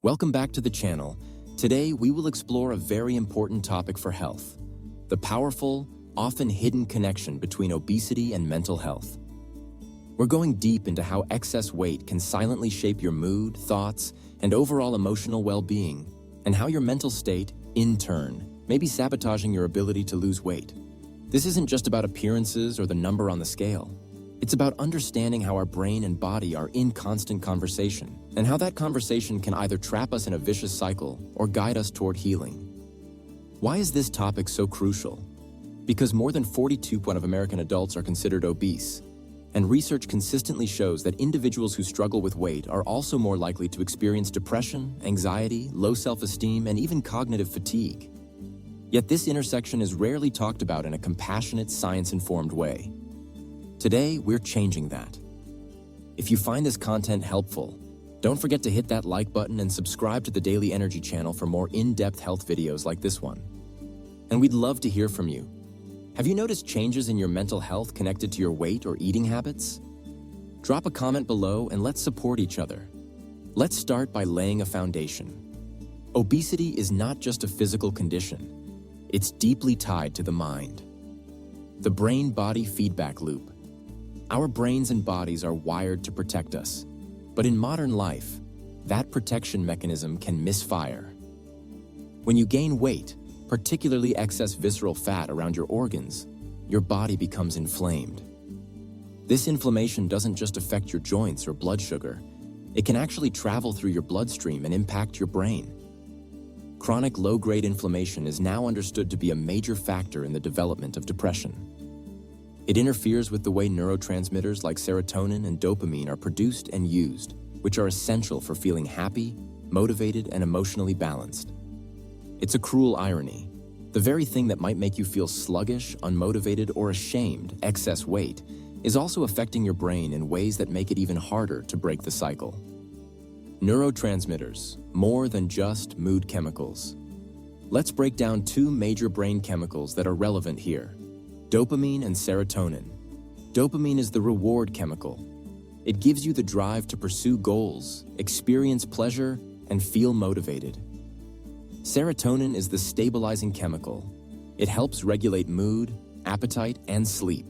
Welcome back to the channel. Today, we will explore a very important topic for health: the powerful, often hidden connection between obesity and mental health. We're going deep into how excess weight can silently shape your mood, thoughts, and overall emotional well-being, and how your mental state, in turn, may be sabotaging your ability to lose weight. This isn't just about appearances or the number on the scale. It's about understanding how our brain and body are in constant conversation, and how that conversation can either trap us in a vicious cycle or guide us toward healing. Why is this topic so crucial? Because more than 42% of American adults are considered obese, and research consistently shows that individuals who struggle with weight are also more likely to experience depression, anxiety, low self-esteem, and even cognitive fatigue. Yet this intersection is rarely talked about in a compassionate, science-informed way. Today, we're changing that. If you find this content helpful, don't forget to hit that like button and subscribe to the Daily Energy channel for more in-depth health videos like this one. And we'd love to hear from you. Have you noticed changes in your mental health connected to your weight or eating habits? Drop a comment below and let's support each other. Let's start by laying a foundation. Obesity is not just a physical condition. It's deeply tied to the mind. The brain-body feedback loop. Our brains and bodies are wired to protect us, but in modern life, that protection mechanism can misfire. When you gain weight, particularly excess visceral fat around your organs, your body becomes inflamed. This inflammation doesn't just affect your joints or blood sugar, it can actually travel through your bloodstream and impact your brain. Chronic low-grade inflammation is now understood to be a major factor in the development of depression. It interferes with the way neurotransmitters like serotonin and dopamine are produced and used, which are essential for feeling happy, motivated, and emotionally balanced. It's a cruel irony. The very thing that might make you feel sluggish, unmotivated, or ashamed, excess weight, is also affecting your brain in ways that make it even harder to break the cycle. Neurotransmitters, more than just mood chemicals. Let's break down two major brain chemicals that are relevant here: dopamine and serotonin. Dopamine is the reward chemical. It gives you the drive to pursue goals, experience pleasure, and feel motivated. Serotonin is the stabilizing chemical. It helps regulate mood, appetite, and sleep.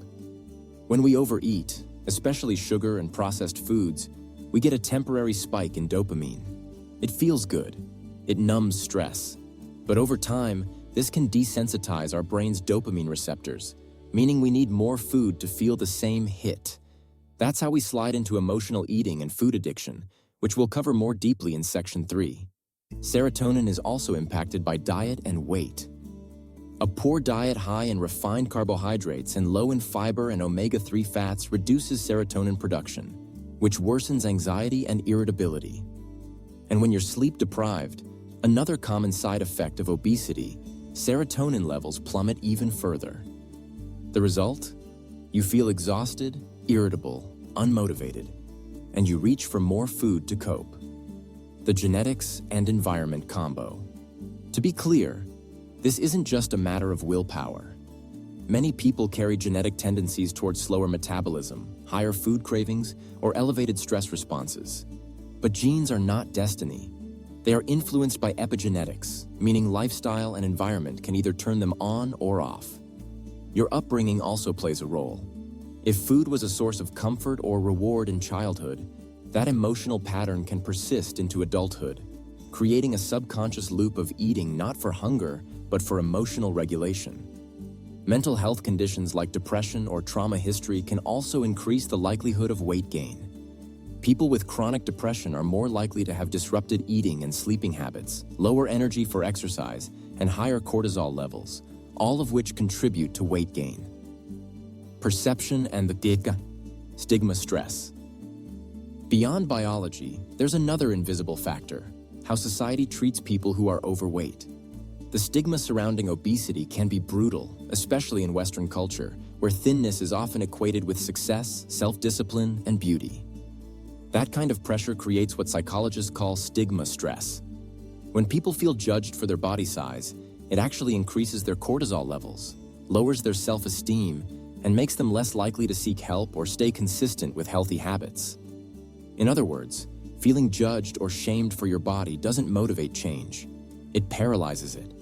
When we overeat, especially sugar and processed foods, we get a temporary spike in dopamine. It feels good. It numbs stress. But over time, this can desensitize our brain's dopamine receptors, meaning we need more food to feel the same hit. That's how we slide into emotional eating and food addiction, which we'll cover more deeply in Section 3. Serotonin is also impacted by diet and weight. A poor diet high in refined carbohydrates and low in fiber and omega-3 fats reduces serotonin production, which worsens anxiety and irritability. And when you're sleep deprived, another common side effect of obesity, serotonin levels plummet even further. The result? You feel exhausted, irritable, unmotivated, and you reach for more food to cope. The genetics and environment combo. To be clear, this isn't just a matter of willpower. Many people carry genetic tendencies towards slower metabolism, higher food cravings, or elevated stress responses. But genes are not destiny. They are influenced by epigenetics, meaning lifestyle and environment can either turn them on or off. Your upbringing also plays a role. If food was a source of comfort or reward in childhood, that emotional pattern can persist into adulthood, creating a subconscious loop of eating not for hunger, but for emotional regulation. Mental health conditions like depression or trauma history can also increase the likelihood of weight gain. People with chronic depression are more likely to have disrupted eating and sleeping habits, lower energy for exercise, and higher cortisol levels, all of which contribute to weight gain. Perception and the stigma stress. Beyond biology, there's another invisible factor: how society treats people who are overweight. The stigma surrounding obesity can be brutal, especially in Western culture, where thinness is often equated with success, self-discipline, and beauty. That kind of pressure creates what psychologists call stigma stress. When people feel judged for their body size, it actually increases their cortisol levels, lowers their self-esteem, and makes them less likely to seek help or stay consistent with healthy habits. In other words, Feeling judged or shamed for your body doesn't motivate change. It paralyzes it.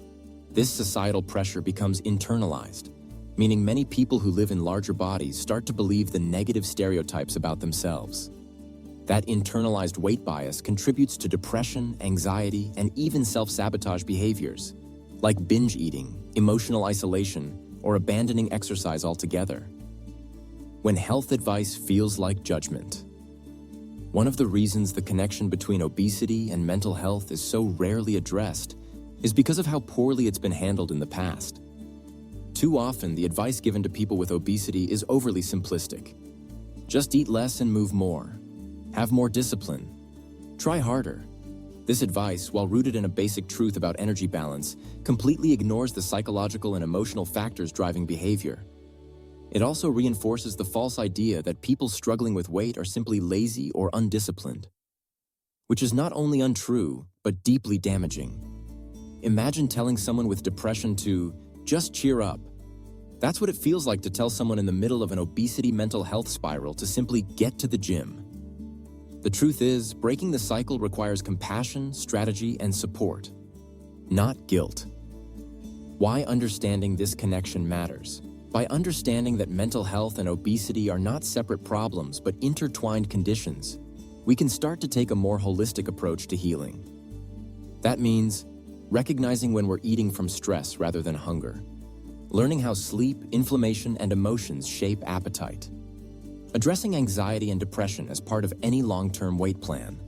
This societal pressure becomes internalized, meaning many people who live in larger bodies start to believe the negative stereotypes about themselves. That internalized weight bias contributes to depression, anxiety, and even self-sabotage behaviors, like binge eating, emotional isolation, or abandoning exercise altogether. When health advice feels like judgment. One of the reasons the connection between obesity and mental health is so rarely addressed is because of how poorly it's been handled in the past. Too often, the advice given to people with obesity is overly simplistic. Just eat less and move more. Have more discipline. Try harder. This advice, while rooted in a basic truth about energy balance, completely ignores the psychological and emotional factors driving behavior. It also reinforces the false idea that people struggling with weight are simply lazy or undisciplined, which is not only untrue, but deeply damaging. Imagine telling someone with depression to just cheer up. That's what it feels like to tell someone in the middle of an obesity mental health spiral to simply get to the gym. The truth is, breaking the cycle requires compassion, strategy, and support, not guilt. Why understanding this connection matters? By understanding that mental health and obesity are not separate problems but intertwined conditions, we can start to take a more holistic approach to healing. That means recognizing when we're eating from stress rather than hunger, learning how sleep, inflammation, and emotions shape appetite, addressing anxiety and depression as part of any long-term weight plan,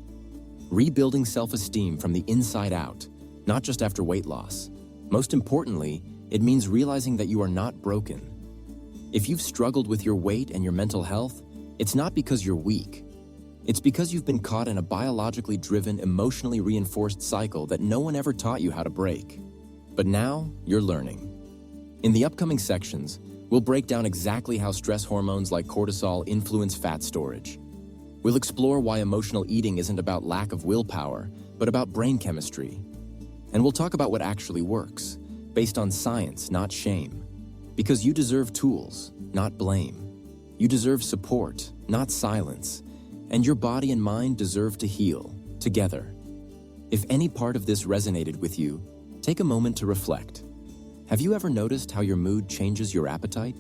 rebuilding self-esteem from the inside out, not just after weight loss. Most importantly, it means realizing that you are not broken. If you've struggled with your weight and your mental health, it's not because you're weak. It's because you've been caught in a biologically driven, emotionally reinforced cycle that no one ever taught you how to break. But now, you're learning. In the upcoming sections, we'll break down exactly how stress hormones like cortisol influence fat storage. We'll explore why emotional eating isn't about lack of willpower, but about brain chemistry. And we'll talk about what actually works, based on science, not shame. Because you deserve tools, not blame. You deserve support, not silence. And your body and mind deserve to heal, together. If any part of this resonated with you, take a moment to reflect. Have you ever noticed how your mood changes your appetite?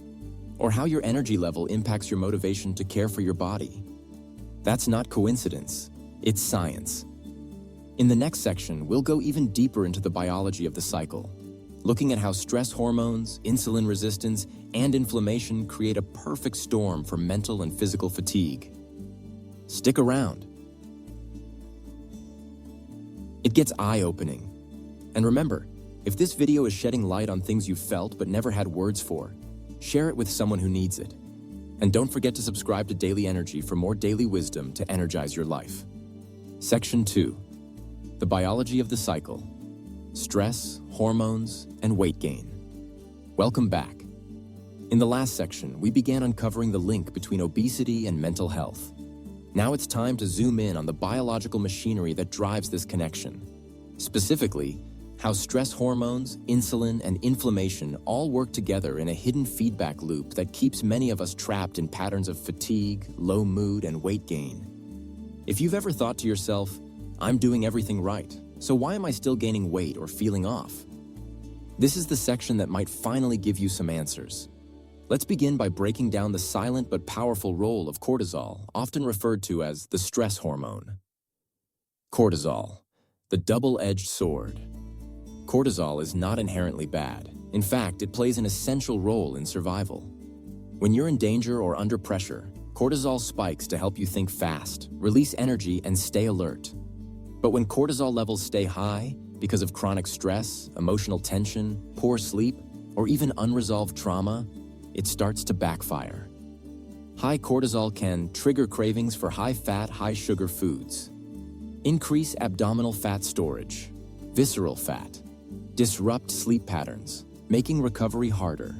Or how your energy level impacts your motivation to care for your body? That's not coincidence, it's science. In the next section, we'll go even deeper into the biology of the cycle, looking at how stress hormones, insulin resistance, and inflammation create a perfect storm for mental and physical fatigue. Stick around. It gets eye-opening. And remember, if this video is shedding light on things you've felt but never had words for, share it with someone who needs it. And don't forget to subscribe to Daily Energy for more daily wisdom to energize your life. Section 2. The biology of the cycle. Stress, hormones, and weight gain. Welcome back. In the last section, we began uncovering the link between obesity and mental health. Now it's time to zoom in on the biological machinery that drives this connection. Specifically, how stress hormones, insulin, and inflammation all work together in a hidden feedback loop that keeps many of us trapped in patterns of fatigue, low mood, and weight gain. If you've ever thought to yourself, I'm doing everything right, so why am I still gaining weight or feeling off? This is the section that might finally give you some answers. Let's begin by breaking down the silent but powerful role of cortisol, often referred to as the stress hormone. Cortisol, the double-edged sword. Cortisol is not inherently bad. In fact, it plays an essential role in survival. When you're in danger or under pressure, cortisol spikes to help you think fast, release energy, and stay alert. But when cortisol levels stay high because of chronic stress, emotional tension, poor sleep, or even unresolved trauma, it starts to backfire. High cortisol can trigger cravings for high-fat, high-sugar foods, increase abdominal fat storage, visceral fat, disrupt sleep patterns, making recovery harder,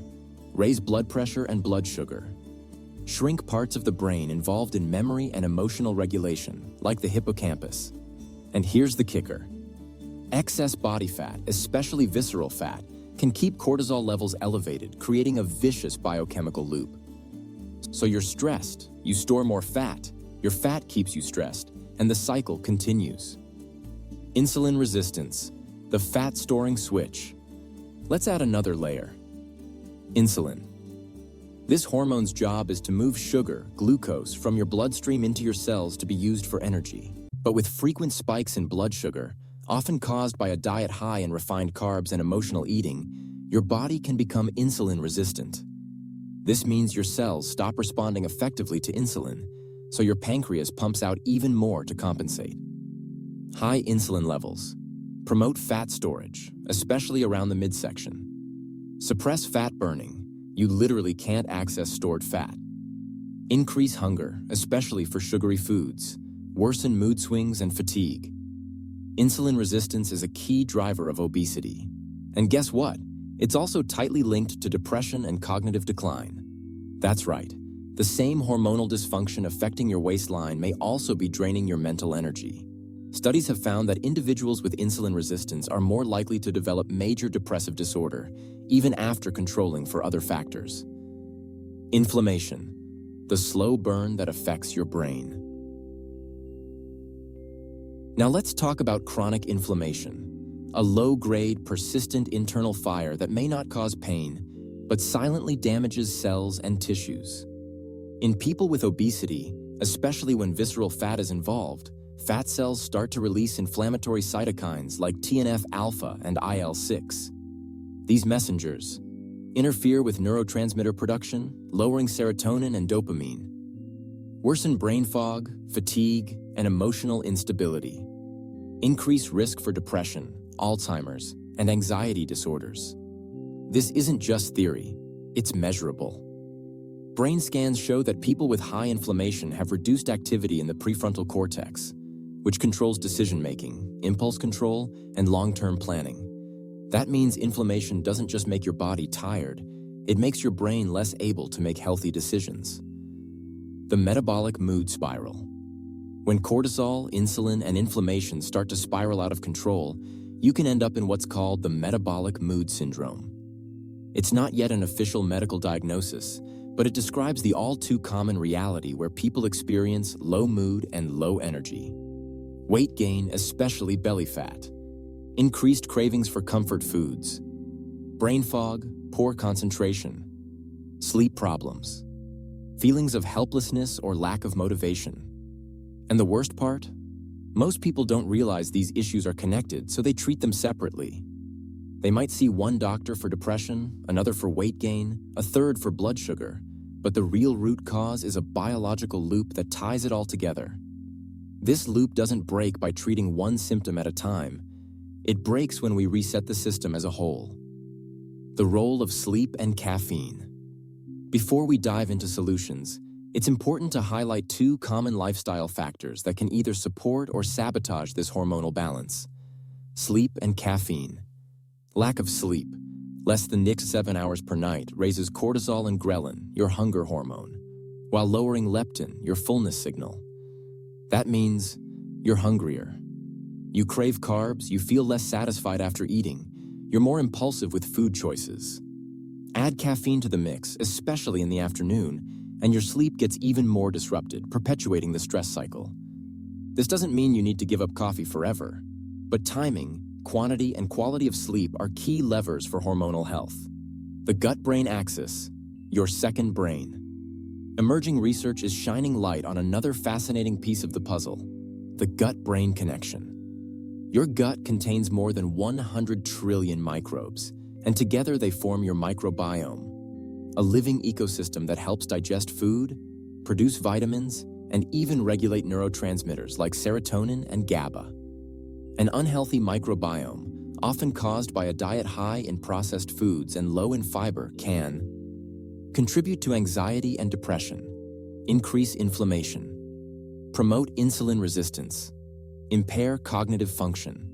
raise blood pressure and blood sugar, shrink parts of the brain involved in memory and emotional regulation, like the hippocampus. And here's the kicker. Excess body fat, especially visceral fat, can keep cortisol levels elevated, creating a vicious biochemical loop. So you're stressed, you store more fat, your fat keeps you stressed, and the cycle continues. Insulin resistance, the fat-storing switch. Let's add another layer. Insulin. This hormone's job is to move sugar, glucose, from your bloodstream into your cells to be used for energy. But with frequent spikes in blood sugar, often caused by a diet high in refined carbs and emotional eating, your body can become insulin resistant. This means your cells stop responding effectively to insulin, so your pancreas pumps out even more to compensate. High insulin levels promote fat storage, especially around the midsection. Suppress fat burning. You literally can't access stored fat. Increase hunger, especially for sugary foods. Worsen mood swings and fatigue. Insulin resistance is a key driver of obesity. And guess what? It's also tightly linked to depression and cognitive decline. That's right. The same hormonal dysfunction affecting your waistline may also be draining your mental energy. Studies have found that individuals with insulin resistance are more likely to develop major depressive disorder, even after controlling for other factors. Inflammation, the slow burn that affects your brain. Now let's talk about chronic inflammation, a low-grade, persistent internal fire that may not cause pain, but silently damages cells and tissues. In people with obesity, especially when visceral fat is involved, fat cells start to release inflammatory cytokines like TNF-alpha and IL-6. These messengers interfere with neurotransmitter production, lowering serotonin and dopamine, worsen brain fog, fatigue, and emotional instability, increase risk for depression, Alzheimer's, and anxiety disorders. This isn't just theory, it's measurable. Brain scans show that people with high inflammation have reduced activity in the prefrontal cortex, which controls decision-making, impulse control, and long-term planning. That means inflammation doesn't just make your body tired, it makes your brain less able to make healthy decisions. The metabolic mood spiral. When cortisol, insulin, and inflammation start to spiral out of control, you can end up in what's called the metabolic mood syndrome. It's not yet an official medical diagnosis, but it describes the all-too-common reality where people experience low mood and low energy. Weight gain, especially belly fat. Increased cravings for comfort foods. Brain fog, poor concentration. Sleep problems. Feelings of helplessness or lack of motivation. And the worst part? Most people don't realize these issues are connected, so they treat them separately. They might see one doctor for depression, another for weight gain, a third for blood sugar, but the real root cause is a biological loop that ties it all together. This loop doesn't break by treating one symptom at a time. It breaks when we reset the system as a whole. The role of sleep and caffeine. Before we dive into solutions, it's important to highlight two common lifestyle factors that can either support or sabotage this hormonal balance. Sleep and caffeine. Lack of sleep, less than 7 hours per night, raises cortisol and ghrelin, your hunger hormone, while lowering leptin, your fullness signal. That means you're hungrier. You crave carbs, you feel less satisfied after eating, you're more impulsive with food choices. Add caffeine to the mix, especially in the afternoon, and your sleep gets even more disrupted, perpetuating the stress cycle. This doesn't mean you need to give up coffee forever, but timing, quantity, and quality of sleep are key levers for hormonal health. The gut-brain axis, your second brain. Emerging research is shining light on another fascinating piece of the puzzle, the gut-brain connection. Your gut contains more than 100 trillion microbes, and together they form your microbiome, a living ecosystem that helps digest food, produce vitamins, and even regulate neurotransmitters like serotonin and GABA. An unhealthy microbiome, often caused by a diet high in processed foods and low in fiber, can contribute to anxiety and depression, increase inflammation, promote insulin resistance, impair cognitive function.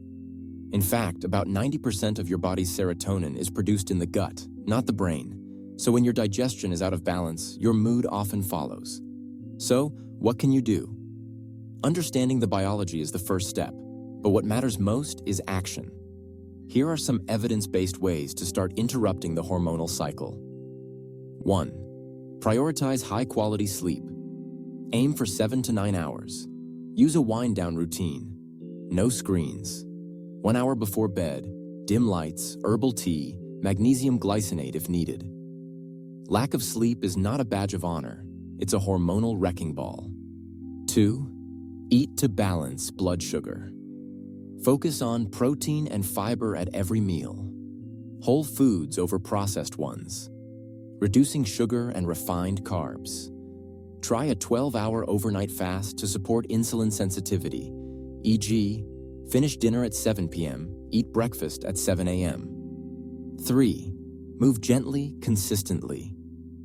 In fact, about 90% of your body's serotonin is produced in the gut, not the brain. So when your digestion is out of balance, your mood often follows. So, what can you do? Understanding the biology is the first step, but what matters most is action. Here are some evidence-based ways to start interrupting the hormonal cycle. 1. Prioritize high-quality sleep. Aim for 7 to 9 hours. Use a wind-down routine. No screens. 1 hour before bed, dim lights, herbal tea, magnesium glycinate if needed. Lack of sleep is not a badge of honor. It's a hormonal wrecking ball. 2. Eat to balance blood sugar. Focus on protein and fiber at every meal. Whole foods over processed ones. Reducing sugar and refined carbs. Try a 12-hour overnight fast to support insulin sensitivity, e.g., finish dinner at 7 p.m., eat breakfast at 7 a.m. 3. Move gently, consistently.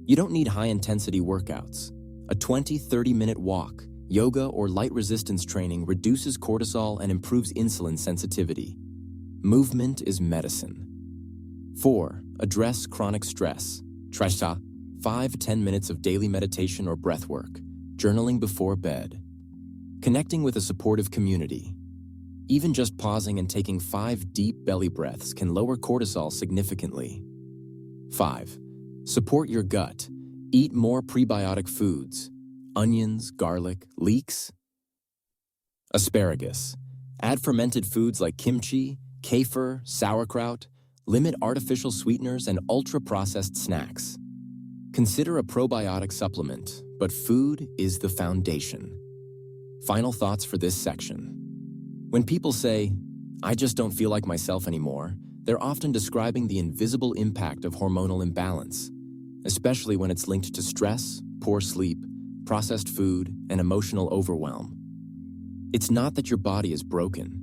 You don't need high-intensity workouts. A 20-30-minute walk, yoga, or light resistance training reduces cortisol and improves insulin sensitivity. Movement is medicine. 4. Address chronic stress. Try 5-10 minutes of daily meditation or breath work, journaling before bed. Connecting with a supportive community. Even just pausing and taking 5 deep belly breaths can lower cortisol significantly. 5. Support your gut. Eat more prebiotic foods. Onions, garlic, leeks. Asparagus. Add fermented foods like kimchi, kefir, sauerkraut. Limit artificial sweeteners and ultra-processed snacks. Consider a probiotic supplement, but food is the foundation. Final thoughts for this section. When people say, "I just don't feel like myself anymore," they're often describing the invisible impact of hormonal imbalance, especially when it's linked to stress, poor sleep, processed food, and emotional overwhelm. It's not that your body is broken.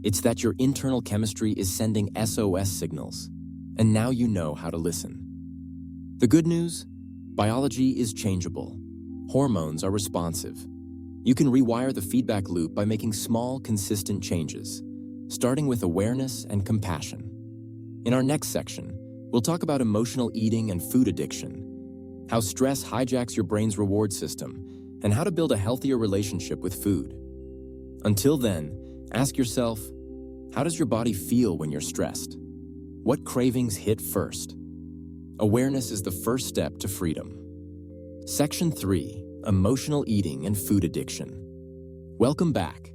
It's that your internal chemistry is sending SOS signals, and now you know how to listen. The good news? Biology is changeable. Hormones are responsive. You can rewire the feedback loop by making small, consistent changes, starting with awareness and compassion. In our next section, we'll talk about emotional eating and food addiction, how stress hijacks your brain's reward system, and how to build a healthier relationship with food. Until then, ask yourself, how does your body feel when you're stressed? What cravings hit first? Awareness is the first step to freedom. Section 3. Emotional eating and food addiction. Welcome back.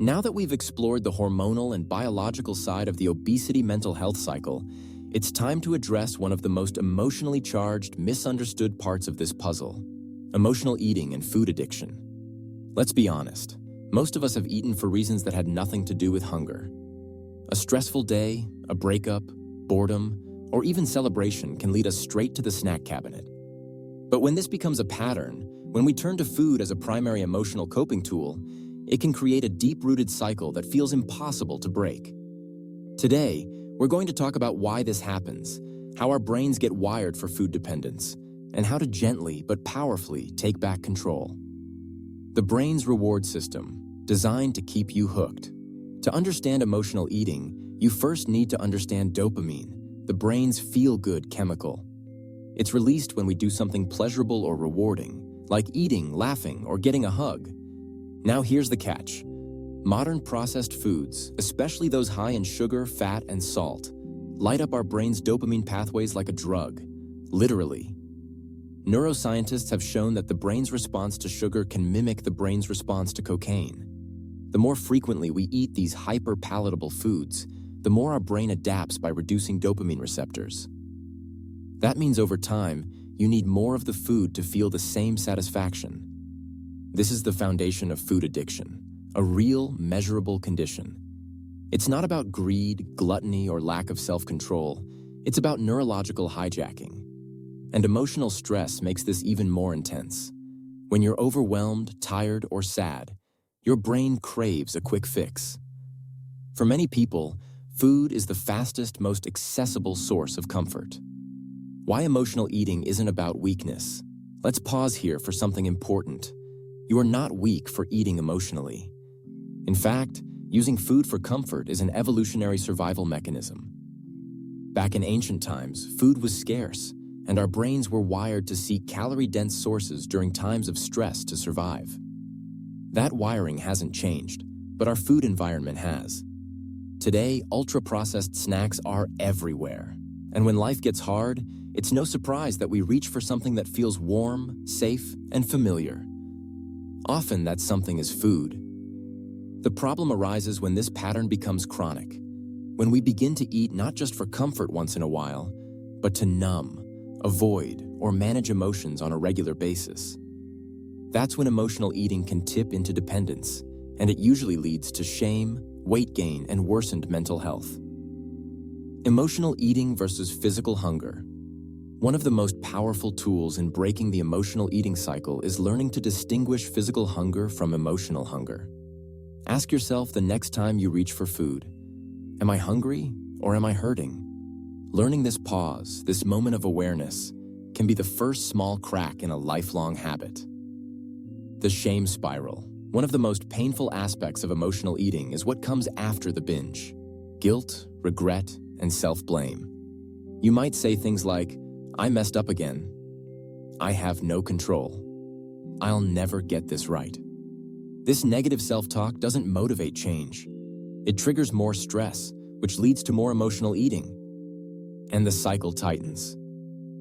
Now that we've explored the hormonal and biological side of the obesity mental health cycle, it's time to address one of the most emotionally charged, misunderstood parts of this puzzle: emotional eating and food addiction. Let's be honest, most of us have eaten for reasons that had nothing to do with hunger. A stressful day, a breakup, boredom, or even celebration can lead us straight to the snack cabinet. But when this becomes a pattern, when we turn to food as a primary emotional coping tool, it can create a deep-rooted cycle that feels impossible to break. Today, we're going to talk about why this happens, how our brains get wired for food dependence, and how to gently but powerfully take back control. The brain's reward system, designed to keep you hooked. To understand emotional eating, you first need to understand dopamine, the brain's feel-good chemical. It's released when we do something pleasurable or rewarding, like eating, laughing, or getting a hug. Now here's the catch. Modern processed foods, especially those high in sugar, fat, and salt, light up our brain's dopamine pathways like a drug, literally. Neuroscientists have shown that the brain's response to sugar can mimic the brain's response to cocaine. The more frequently we eat these hyper-palatable foods, the more our brain adapts by reducing dopamine receptors. That means over time, you need more of the food to feel the same satisfaction. This is the foundation of food addiction, a real, measurable condition. It's not about greed, gluttony, or lack of self-control. It's about neurological hijacking. And emotional stress makes this even more intense. When you're overwhelmed, tired, or sad, your brain craves a quick fix. For many people, food is the fastest, most accessible source of comfort. Why emotional eating isn't about weakness. Let's pause here for something important. You are not weak for eating emotionally. In fact, using food for comfort is an evolutionary survival mechanism. Back in ancient times, food was scarce, and our brains were wired to seek calorie-dense sources during times of stress to survive. That wiring hasn't changed, but our food environment has. Today, ultra-processed snacks are everywhere. And when life gets hard, it's no surprise that we reach for something that feels warm, safe, and familiar. Often that something is food, The problem arises when this pattern becomes chronic, when we begin to eat not just for comfort once in a while, but to numb, avoid, or manage emotions on a regular basis. That's when emotional eating can tip into dependence, and it usually leads to shame, weight gain, and worsened mental health. Emotional eating versus physical hunger. One of the most powerful tools in breaking the emotional eating cycle is learning to distinguish physical hunger from emotional hunger. Ask yourself the next time you reach for food, am I hungry or am I hurting? Learning this pause, this moment of awareness, can be the first small crack in a lifelong habit. The shame spiral. One of the most painful aspects of emotional eating is what comes after the binge. Guilt, regret, and self-blame. You might say things like, I messed up again. I have no control. I'll never get this right. This negative self-talk doesn't motivate change. It triggers more stress, which leads to more emotional eating. And the cycle tightens.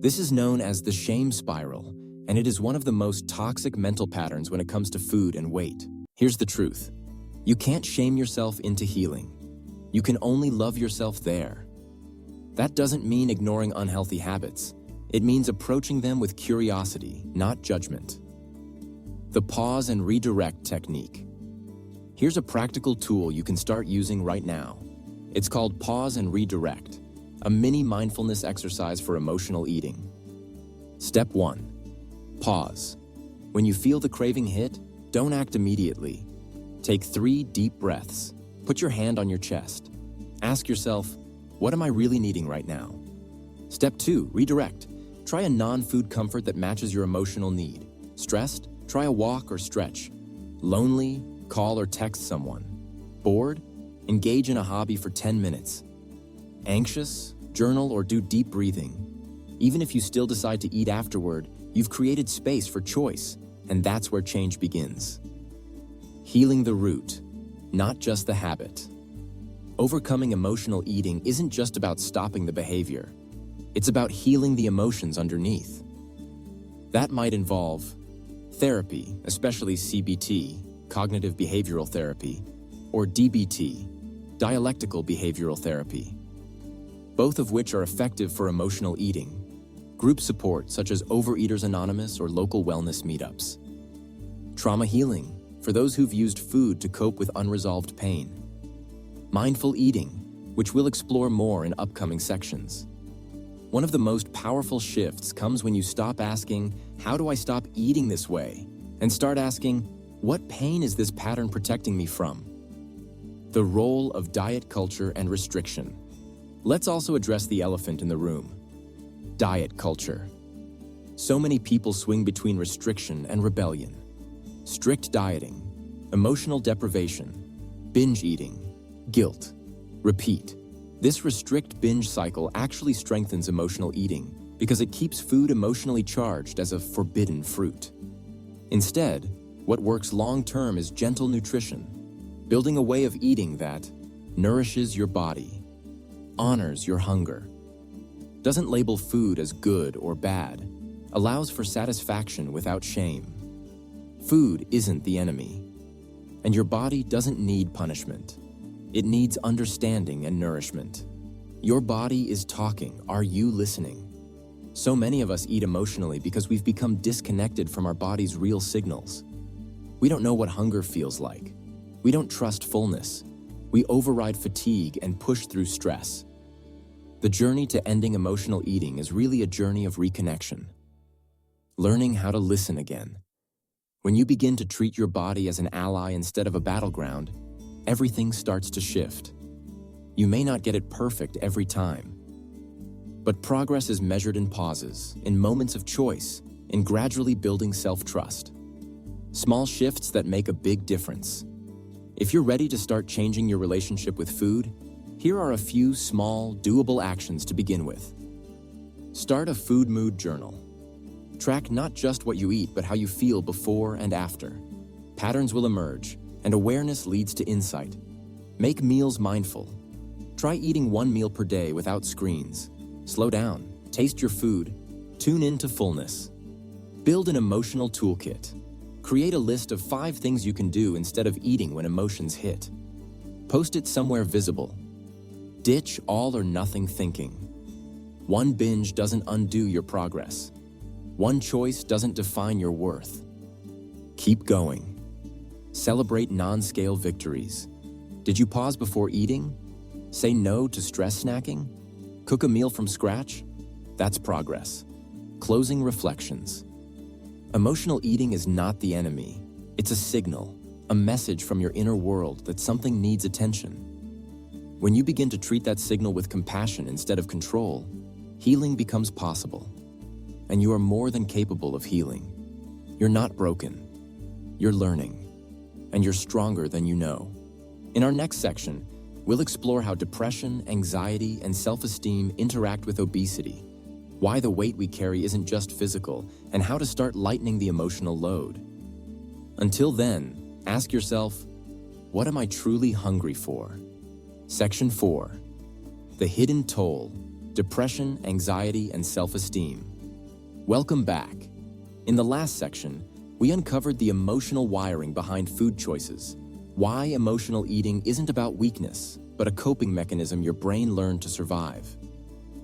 This is known as the shame spiral, and it is one of the most toxic mental patterns when it comes to food and weight. Here's the truth. You can't shame yourself into healing. You can only love yourself there. That doesn't mean ignoring unhealthy habits. It means approaching them with curiosity, not judgment. The pause and redirect technique. Here's a practical tool you can start using right now. It's called pause and redirect, a mini mindfulness exercise for emotional eating. Step 1. Pause. When you feel the craving hit, don't act immediately. Take 3 deep breaths. Put your hand on your chest. Ask yourself, what am I really needing right now? Step 2. Redirect. Try a non-food comfort that matches your emotional need. Stressed? Try a walk or stretch. Lonely? Call or text someone. Bored? Engage in a hobby for 10 minutes. Anxious? Journal or do deep breathing. Even if you still decide to eat afterward, you've created space for choice, and that's where change begins. Healing the root, not just the habit. Overcoming emotional eating isn't just about stopping the behavior. It's about healing the emotions underneath. That might involve therapy, especially CBT, cognitive behavioral therapy, or DBT, dialectical behavioral therapy, both of which are effective for emotional eating. Group support, such as Overeaters Anonymous or local wellness meetups. Trauma healing, for those who've used food to cope with unresolved pain. Mindful eating, which we'll explore more in upcoming sections. One of the most powerful shifts comes when you stop asking, how do I stop eating this way? And start asking, what pain is this pattern protecting me from? The role of diet culture and restriction. Let's also address the elephant in the room. Diet culture. So many people swing between restriction and rebellion. Strict dieting, emotional deprivation, binge eating, guilt, repeat. This restrict-binge cycle actually strengthens emotional eating because it keeps food emotionally charged as a forbidden fruit. Instead, what works long-term is gentle nutrition, building a way of eating that nourishes your body, honors your hunger, doesn't label food as good or bad, allows for satisfaction without shame. Food isn't the enemy, and your body doesn't need punishment. It needs understanding and nourishment. Your body is talking. Are you listening? So many of us eat emotionally because we've become disconnected from our body's real signals. We don't know what hunger feels like. We don't trust fullness. We override fatigue and push through stress. The journey to ending emotional eating is really a journey of reconnection. Learning how to listen again. When you begin to treat your body as an ally instead of a battleground, everything starts to shift. You may not get it perfect every time, but progress is measured in pauses, in moments of choice, in gradually building self-trust. Small shifts that make a big difference. If you're ready to start changing your relationship with food, here are a few small, doable actions to begin with. Start a food mood journal. Track not just what you eat, but how you feel before and after. Patterns will emerge, and awareness leads to insight. Make meals mindful. Try eating 1 meal per day without screens. Slow down, taste your food, tune into fullness. Build an emotional toolkit. Create a list of 5 things you can do instead of eating when emotions hit. Post it somewhere visible. Ditch all or nothing thinking. One binge doesn't undo your progress. One choice doesn't define your worth. Keep going. Celebrate non-scale victories. Did you pause before eating? Say no to stress snacking? Cook a meal from scratch? That's progress. Closing reflections. Emotional eating is not the enemy. It's a signal, a message from your inner world that something needs attention. When you begin to treat that signal with compassion instead of control, healing becomes possible. And you are more than capable of healing. You're not broken. You're learning. And you're stronger than you know. In our next section, we'll explore how depression, anxiety, and self-esteem interact with obesity, why the weight we carry isn't just physical, and how to start lightening the emotional load. Until then, ask yourself, what am I truly hungry for? Section 4. The hidden toll, depression, anxiety, and self-esteem. Welcome back. In the last section, we uncovered the emotional wiring behind food choices, why emotional eating isn't about weakness, but a coping mechanism your brain learned to survive.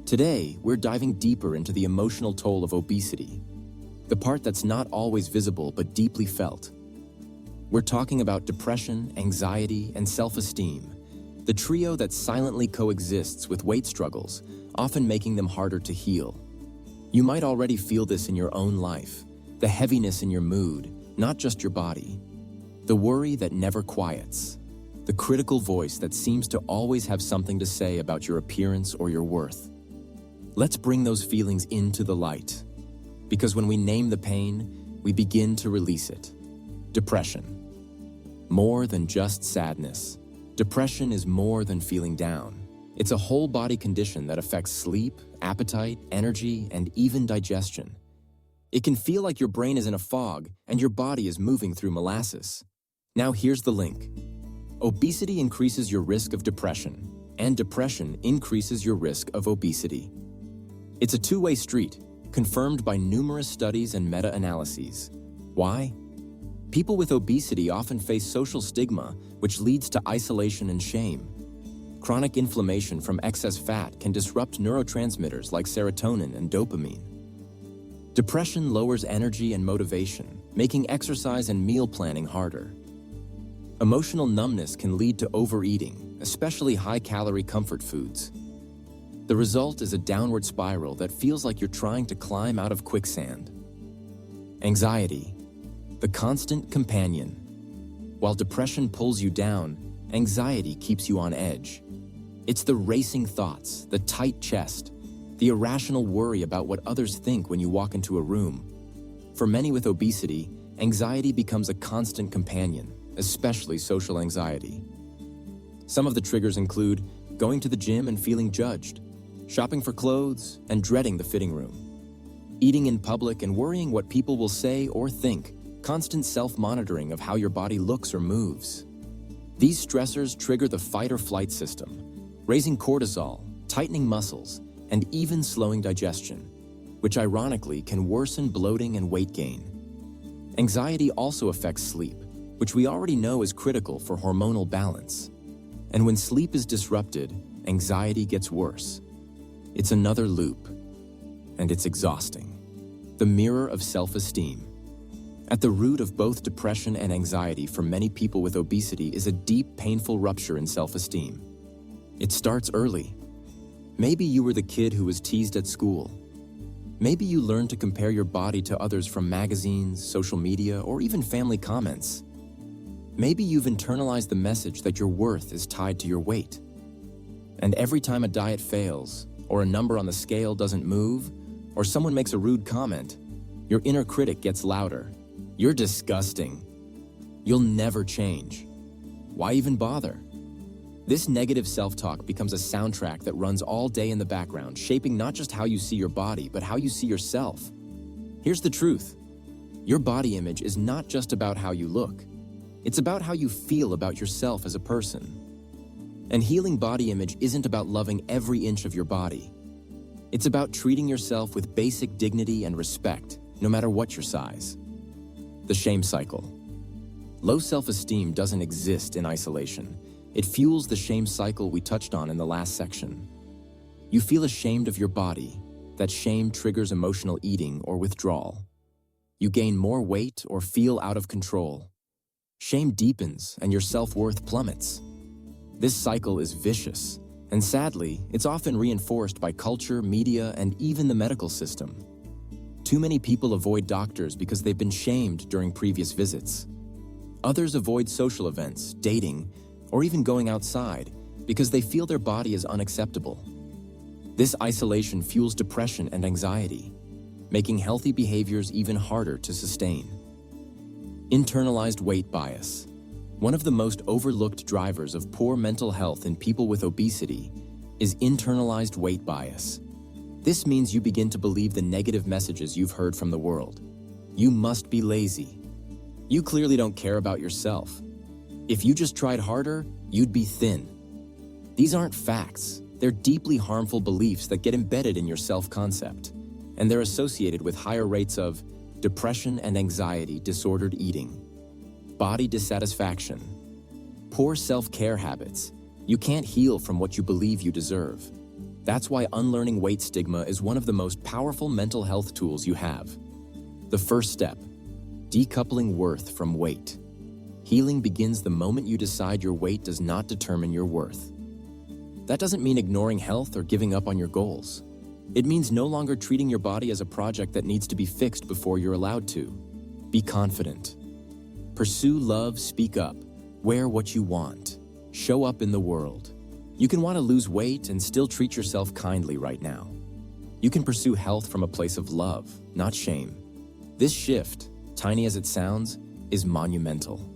Today, we're diving deeper into the emotional toll of obesity, the part that's not always visible but deeply felt. We're talking about depression, anxiety, and self-esteem, the trio that silently coexists with weight struggles, often making them harder to heal. You might already feel this in your own life, the heaviness in your mood, not just your body, the worry that never quiets, the critical voice that seems to always have something to say about your appearance or your worth. Let's bring those feelings into the light, because when we name the pain, we begin to release it. Depression. More than just sadness. Depression is more than feeling down. It's a whole body condition that affects sleep, appetite, energy, and even digestion. It can feel like your brain is in a fog and your body is moving through molasses. Now here's the link. Obesity increases your risk of depression, and depression increases your risk of obesity. It's a two-way street, confirmed by numerous studies and meta-analyses. Why? People with obesity often face social stigma, which leads to isolation and shame. Chronic inflammation from excess fat can disrupt neurotransmitters like serotonin and dopamine. Depression lowers energy and motivation, making exercise and meal planning harder. Emotional numbness can lead to overeating, especially high-calorie comfort foods. The result is a downward spiral that feels like you're trying to climb out of quicksand. Anxiety, the constant companion. While depression pulls you down, anxiety keeps you on edge. It's the racing thoughts, the tight chest, the irrational worry about what others think when you walk into a room. For many with obesity, anxiety becomes a constant companion, especially social anxiety. Some of the triggers include going to the gym and feeling judged, shopping for clothes and dreading the fitting room, eating in public and worrying what people will say or think, constant self-monitoring of how your body looks or moves. These stressors trigger the fight-or-flight system, raising cortisol, tightening muscles, and even slowing digestion, which ironically can worsen bloating and weight gain. Anxiety also affects sleep, which we already know is critical for hormonal balance. And when sleep is disrupted, anxiety gets worse. It's another loop, and it's exhausting. The mirror of self-esteem. At the root of both depression and anxiety for many people with obesity is a deep, painful rupture in self-esteem. It starts early. Maybe you were the kid who was teased at school. Maybe you learned to compare your body to others from magazines, social media, or even family comments. Maybe you've internalized the message that your worth is tied to your weight. And every time a diet fails, or a number on the scale doesn't move, or someone makes a rude comment, your inner critic gets louder. You're disgusting. You'll never change. Why even bother? This negative self-talk becomes a soundtrack that runs all day in the background, shaping not just how you see your body, but how you see yourself. Here's the truth. Your body image is not just about how you look. It's about how you feel about yourself as a person. And healing body image isn't about loving every inch of your body. It's about treating yourself with basic dignity and respect, no matter what your size. The shame cycle. Low self-esteem doesn't exist in isolation. It fuels the shame cycle we touched on in the last section. You feel ashamed of your body. That shame triggers emotional eating or withdrawal. You gain more weight or feel out of control. Shame deepens and your self-worth plummets. This cycle is vicious, and sadly, it's often reinforced by culture, media, and even the medical system. Too many people avoid doctors because they've been shamed during previous visits. Others avoid social events, dating, or even going outside because they feel their body is unacceptable. This isolation fuels depression and anxiety, making healthy behaviors even harder to sustain. Internalized weight bias. One of the most overlooked drivers of poor mental health in people with obesity is internalized weight bias. This means you begin to believe the negative messages you've heard from the world. You must be lazy. You clearly don't care about yourself. If you just tried harder, you'd be thin. These aren't facts. They're deeply harmful beliefs that get embedded in your self-concept, and they're associated with higher rates of depression and anxiety, disordered eating, body dissatisfaction, poor self-care habits. You can't heal from what you believe you deserve. That's why unlearning weight stigma is one of the most powerful mental health tools you have. The first step: decoupling worth from weight. Healing begins the moment you decide your weight does not determine your worth. That doesn't mean ignoring health or giving up on your goals. It means no longer treating your body as a project that needs to be fixed before you're allowed to. Be confident. Pursue love, speak up, wear what you want, show up in the world. You can want to lose weight and still treat yourself kindly right now. You can pursue health from a place of love, not shame. This shift, tiny as it sounds, is monumental.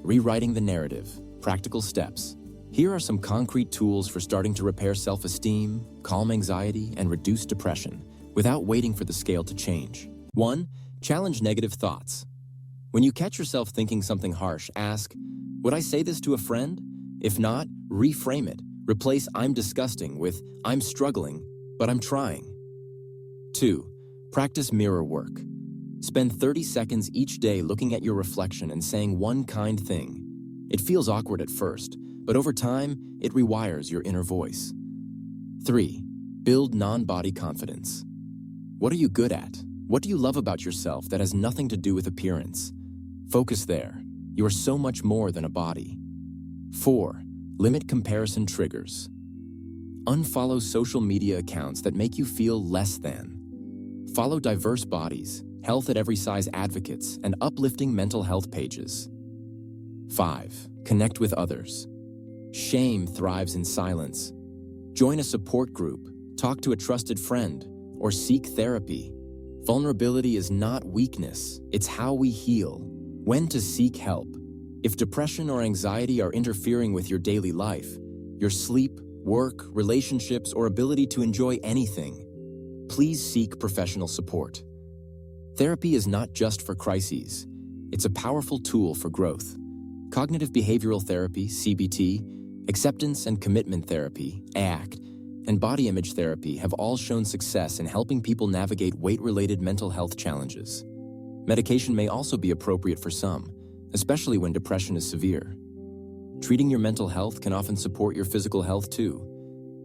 Rewriting the narrative, practical steps. Here are some concrete tools for starting to repair self-esteem, calm anxiety, and reduce depression without waiting for the scale to change. 1. Challenge negative thoughts. When you catch yourself thinking something harsh, ask, would I say this to a friend? If not, reframe it. Replace I'm disgusting with I'm struggling, but I'm trying. 2. Practice mirror work. Spend 30 seconds each day looking at your reflection and saying one kind thing. It feels awkward at first, but over time, it rewires your inner voice. 3. Build non-body confidence. What are you good at? What do you love about yourself that has nothing to do with appearance? Focus there. You are so much more than a body. 4. Limit comparison triggers. Unfollow social media accounts that make you feel less than. Follow diverse bodies, health at every size advocates, and uplifting mental health pages. 5. Connect with others. Shame thrives in silence. Join a support group, talk to a trusted friend, or seek therapy. Vulnerability is not weakness, it's how we heal. When to seek help. If depression or anxiety are interfering with your daily life, your sleep, work, relationships, or ability to enjoy anything, please seek professional support. Therapy is not just for crises. It's a powerful tool for growth. Cognitive behavioral therapy, CBT, acceptance and commitment therapy, ACT, and body image therapy have all shown success in helping people navigate weight-related mental health challenges. Medication may also be appropriate for some, especially when depression is severe. Treating your mental health can often support your physical health too.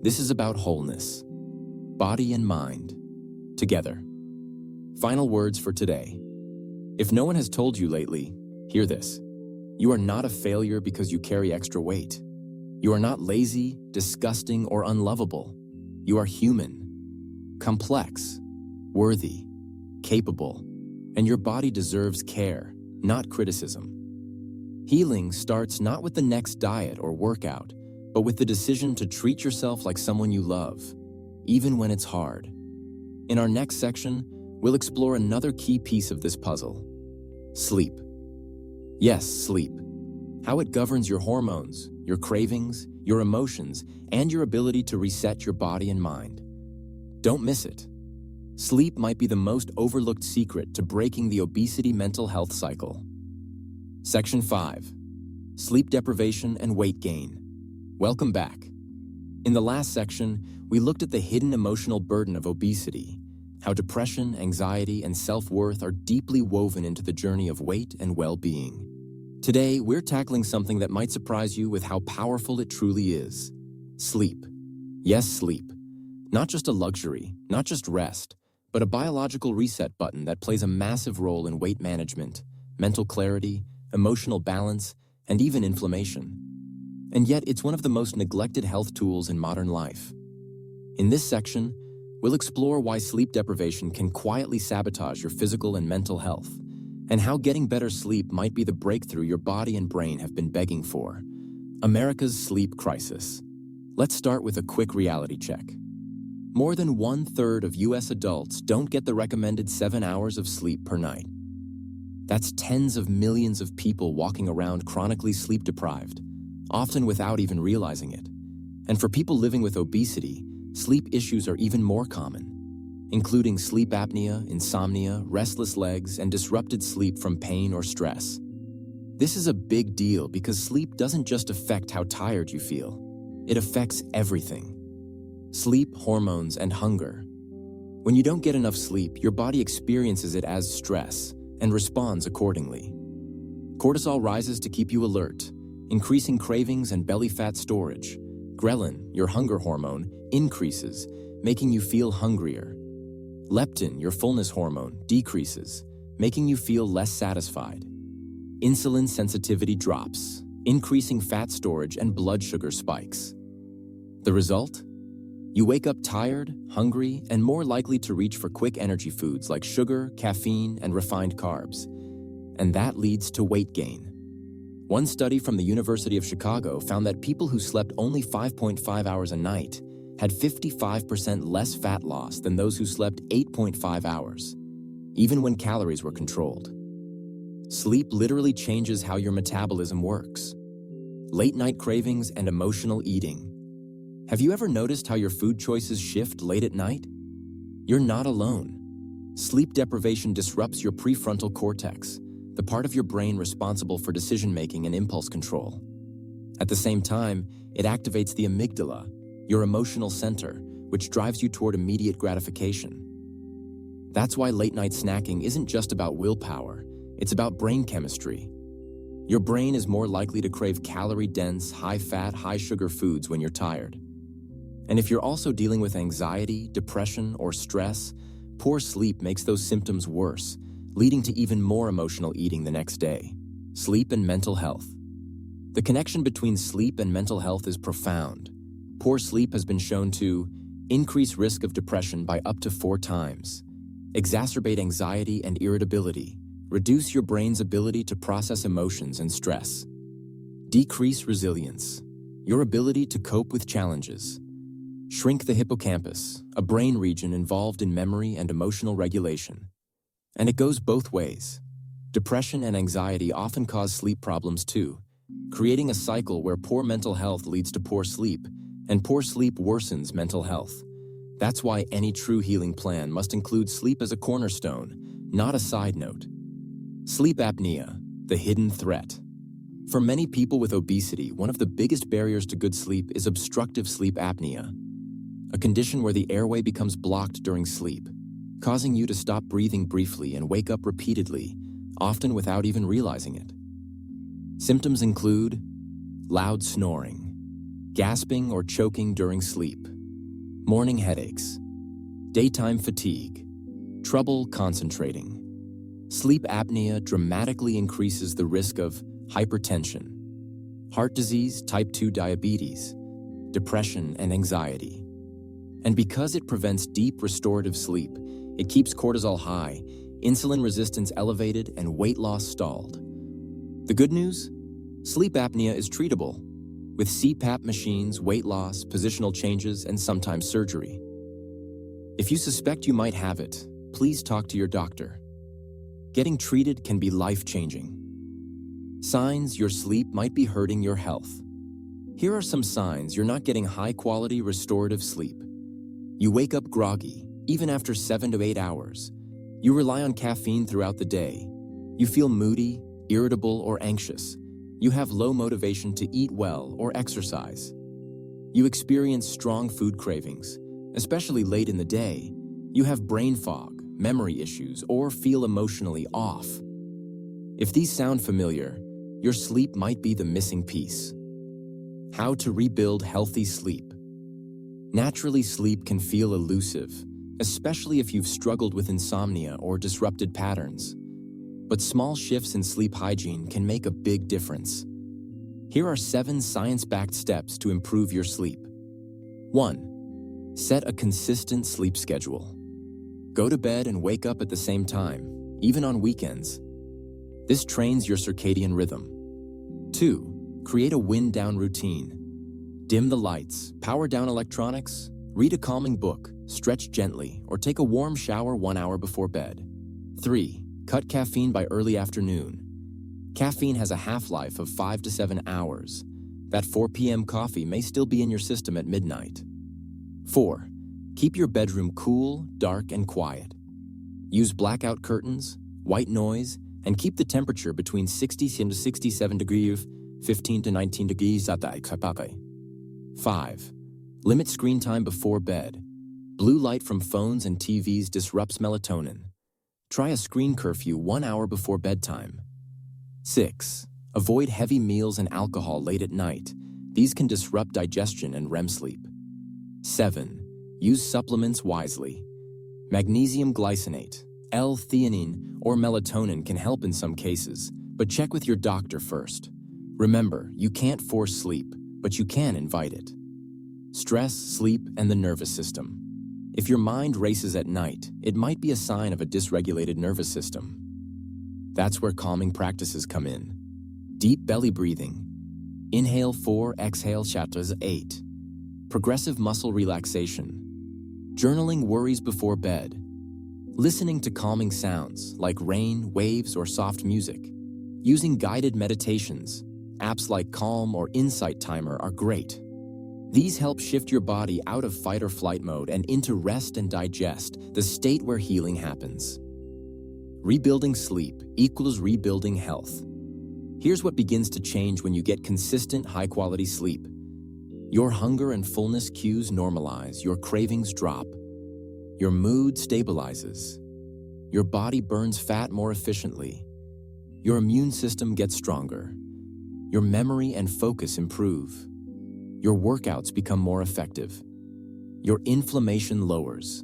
This is about wholeness, body and mind, together. Final words for today. If no one has told you lately, hear this. You are not a failure because you carry extra weight. You are not lazy, disgusting, or unlovable. You are human, complex, worthy, capable, and your body deserves care, not criticism. Healing starts not with the next diet or workout, but with the decision to treat yourself like someone you love, even when it's hard. In our next section, we'll explore another key piece of this puzzle: sleep. Yes, sleep. How it governs your hormones, your cravings, your emotions, and your ability to reset your body and mind. Don't miss it. Sleep might be the most overlooked secret to breaking the obesity mental health cycle. Section 5. Sleep deprivation and weight gain. Welcome back. In the last section, we looked at the hidden emotional burden of obesity, how depression, anxiety, and self-worth are deeply woven into the journey of weight and well-being. Today, we're tackling something that might surprise you with how powerful it truly is: sleep. Yes, sleep. Not just a luxury, not just rest, but a biological reset button that plays a massive role in weight management, mental clarity, emotional balance, and even inflammation. And yet, it's one of the most neglected health tools in modern life. In this section, we'll explore why sleep deprivation can quietly sabotage your physical and mental health, and how getting better sleep might be the breakthrough your body and brain have been begging for. America's sleep crisis. Let's start with a quick reality check. More than 1/3 of US adults don't get the recommended 7 hours of sleep per night. That's tens of millions of people walking around chronically sleep deprived, often without even realizing it. And for people living with obesity, sleep issues are even more common, including sleep apnea, insomnia, restless legs, and disrupted sleep from pain or stress. This is a big deal because sleep doesn't just affect how tired you feel. It affects everything: sleep, hormones, and hunger. When you don't get enough sleep, your body experiences it as stress and responds accordingly. Cortisol rises to keep you alert, increasing cravings and belly fat storage. Ghrelin, your hunger hormone, increases, making you feel hungrier. Leptin, your fullness hormone, decreases, making you feel less satisfied. Insulin sensitivity drops, increasing fat storage and blood sugar spikes. The result? You wake up tired, hungry, and more likely to reach for quick energy foods like sugar, caffeine, and refined carbs. And that leads to weight gain. One study from the University of Chicago found that people who slept only 5.5 hours a night had 55% less fat loss than those who slept 8.5 hours, even when calories were controlled. Sleep literally changes how your metabolism works. Late-night cravings and emotional eating. Have you ever noticed how your food choices shift late at night? You're not alone. Sleep deprivation disrupts your prefrontal cortex, the part of your brain responsible for decision-making and impulse control. At the same time, it activates the amygdala, your emotional center, which drives you toward immediate gratification. That's why late-night snacking isn't just about willpower, it's about brain chemistry. Your brain is more likely to crave calorie-dense, high-fat, high-sugar foods when you're tired. And if you're also dealing with anxiety, depression, or stress, poor sleep makes those symptoms worse, leading to even more emotional eating the next day. Sleep and mental health. The connection between sleep and mental health is profound. Poor sleep has been shown to increase risk of depression by up to 4 times, exacerbate anxiety and irritability, reduce your brain's ability to process emotions and stress, decrease resilience, your ability to cope with challenges, shrink the hippocampus, a brain region involved in memory and emotional regulation. And it goes both ways. Depression and anxiety often cause sleep problems too, creating a cycle where poor mental health leads to poor sleep, and poor sleep worsens mental health. That's why any true healing plan must include sleep as a cornerstone, not a side note. Sleep apnea, the hidden threat. For many people with obesity, one of the biggest barriers to good sleep is obstructive sleep apnea, a condition where the airway becomes blocked during sleep, causing you to stop breathing briefly and wake up repeatedly, often without even realizing it. Symptoms include loud snoring, gasping or choking during sleep, morning headaches, daytime fatigue, trouble concentrating. Sleep apnea dramatically increases the risk of hypertension, heart disease, type 2 diabetes, depression, and anxiety. And because it prevents deep restorative sleep, it keeps cortisol high, insulin resistance elevated, and weight loss stalled. The good news? Sleep apnea is treatable with CPAP machines, weight loss, positional changes, and sometimes surgery. If you suspect you might have it, please talk to your doctor. Getting treated can be life-changing. Signs your sleep might be hurting your health. Here are some signs you're not getting high-quality restorative sleep. You wake up groggy, even after 7 to 8 hours. You rely on caffeine throughout the day. You feel moody, irritable, or anxious. You have low motivation to eat well or exercise. You experience strong food cravings, especially late in the day. You have brain fog, memory issues, or feel emotionally off. If these sound familiar, your sleep might be the missing piece. How to rebuild healthy sleep. Naturally, sleep can feel elusive, especially if you've struggled with insomnia or disrupted patterns. But small shifts in sleep hygiene can make a big difference. Here are 7 science-backed steps to improve your sleep. 1. Set a consistent sleep schedule. Go to bed and wake up at the same time, even on weekends. This trains your circadian rhythm. 2. Create a wind-down routine. Dim the lights, power down electronics, read a calming book, stretch gently, or take a warm shower 1 hour before bed. 3. Cut caffeine by early afternoon. Caffeine has a half-life of 5 to 7 hours. That 4 p.m. coffee may still be in your system at midnight. 4. Keep your bedroom cool, dark, and quiet. Use blackout curtains, white noise, and keep the temperature between 60 to 67 degrees, 15 to 19 degrees. 5. Limit screen time before bed. Blue light from phones and TVs disrupts melatonin. Try a screen curfew 1 hour before bedtime. 6. Avoid heavy meals and alcohol late at night. These can disrupt digestion and REM sleep. 7. Use supplements wisely. Magnesium glycinate, L-theanine, or melatonin can help in some cases, but check with your doctor first. Remember, you can't force sleep, but you can invite it. Stress, sleep, and the nervous system. If your mind races at night, it might be a sign of a dysregulated nervous system. That's where calming practices come in. Deep belly breathing. Inhale 4, exhale 8. Progressive muscle relaxation. Journaling worries before bed. Listening to calming sounds like rain, waves, or soft music. Using guided meditations. Apps like Calm or Insight Timer are great. These help shift your body out of fight or flight mode and into rest and digest, the state where healing happens. Rebuilding sleep equals rebuilding health. Here's what begins to change when you get consistent, high-quality sleep. Your hunger and fullness cues normalize, your cravings drop. Your mood stabilizes. Your body burns fat more efficiently. Your immune system gets stronger. Your memory and focus improve. Your workouts become more effective. Your inflammation lowers.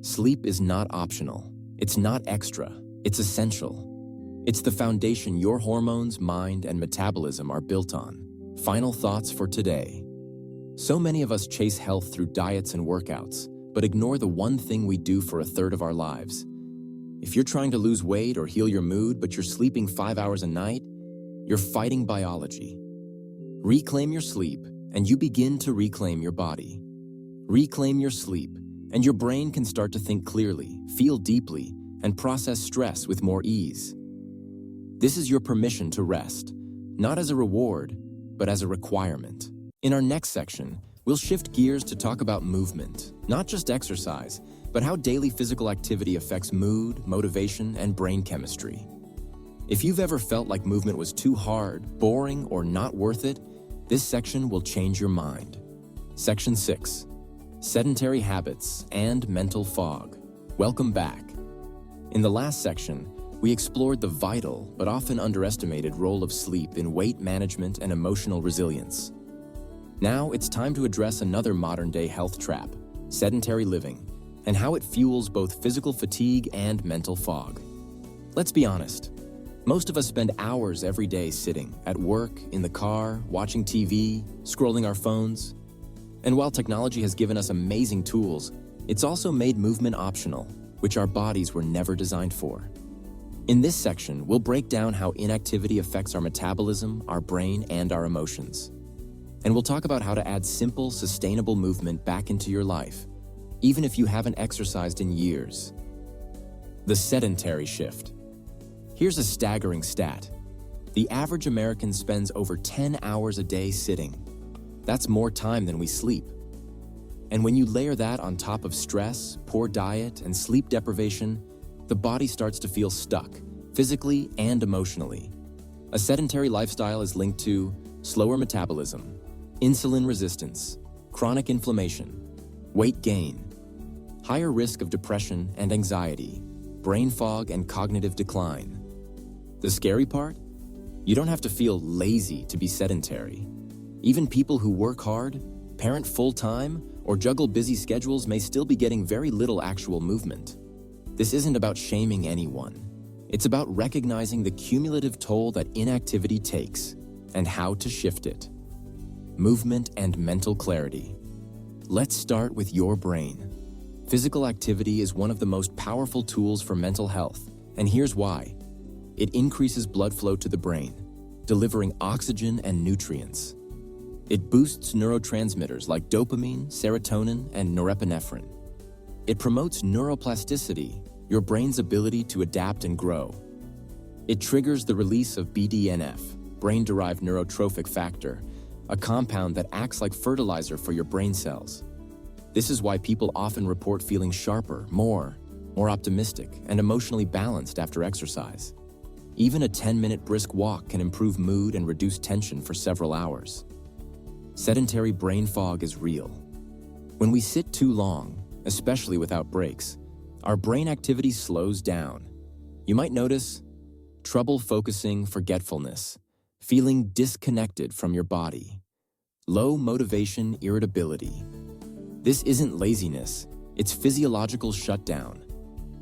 Sleep is not optional. It's not extra. It's essential. It's the foundation your hormones, mind, and metabolism are built on. Final thoughts for today. So many of us chase health through diets and workouts, but ignore the one thing we do for a third of our lives. If you're trying to lose weight or heal your mood, but you're sleeping 5 hours a night, you're fighting biology. Reclaim your sleep, and you begin to reclaim your body. Reclaim your sleep, and your brain can start to think clearly, feel deeply, and process stress with more ease. This is your permission to rest, not as a reward, but as a requirement. In our next section, we'll shift gears to talk about movement, not just exercise, but how daily physical activity affects mood, motivation, and brain chemistry. If you've ever felt like movement was too hard, boring, or not worth it, this section will change your mind. Section 6. Sedentary habits and mental fog. Welcome back. In the last section, we explored the vital but often underestimated role of sleep in weight management and emotional resilience. Now it's time to address another modern-day health trap, sedentary living, and how it fuels both physical fatigue and mental fog. Let's be honest. Most of us spend hours every day sitting, at work, in the car, watching TV, scrolling our phones. And while technology has given us amazing tools, it's also made movement optional, which our bodies were never designed for. In this section, we'll break down how inactivity affects our metabolism, our brain, and our emotions. And we'll talk about how to add simple, sustainable movement back into your life, even if you haven't exercised in years. The sedentary shift. Here's a staggering stat. The average American spends over 10 hours a day sitting. That's more time than we sleep. And when you layer that on top of stress, poor diet, and sleep deprivation, the body starts to feel stuck, physically and emotionally. A sedentary lifestyle is linked to slower metabolism, insulin resistance, chronic inflammation, weight gain, higher risk of depression and anxiety, brain fog and cognitive decline. The scary part? You don't have to feel lazy to be sedentary. Even people who work hard, parent full-time, or juggle busy schedules may still be getting very little actual movement. This isn't about shaming anyone. It's about recognizing the cumulative toll that inactivity takes and how to shift it. Movement and mental clarity. Let's start with your brain. Physical activity is one of the most powerful tools for mental health, and here's why. It increases blood flow to the brain, delivering oxygen and nutrients. It boosts neurotransmitters like dopamine, serotonin, and norepinephrine. It promotes neuroplasticity, your brain's ability to adapt and grow. It triggers the release of BDNF, brain-derived neurotrophic factor, a compound that acts like fertilizer for your brain cells. This is why people often report feeling sharper, more optimistic, and emotionally balanced after exercise. Even a 10-minute brisk walk can improve mood and reduce tension for several hours. Sedentary brain fog is real. When we sit too long, especially without breaks, our brain activity slows down. You might notice trouble focusing, forgetfulness, feeling disconnected from your body, low motivation, irritability. This isn't laziness, it's physiological shutdown.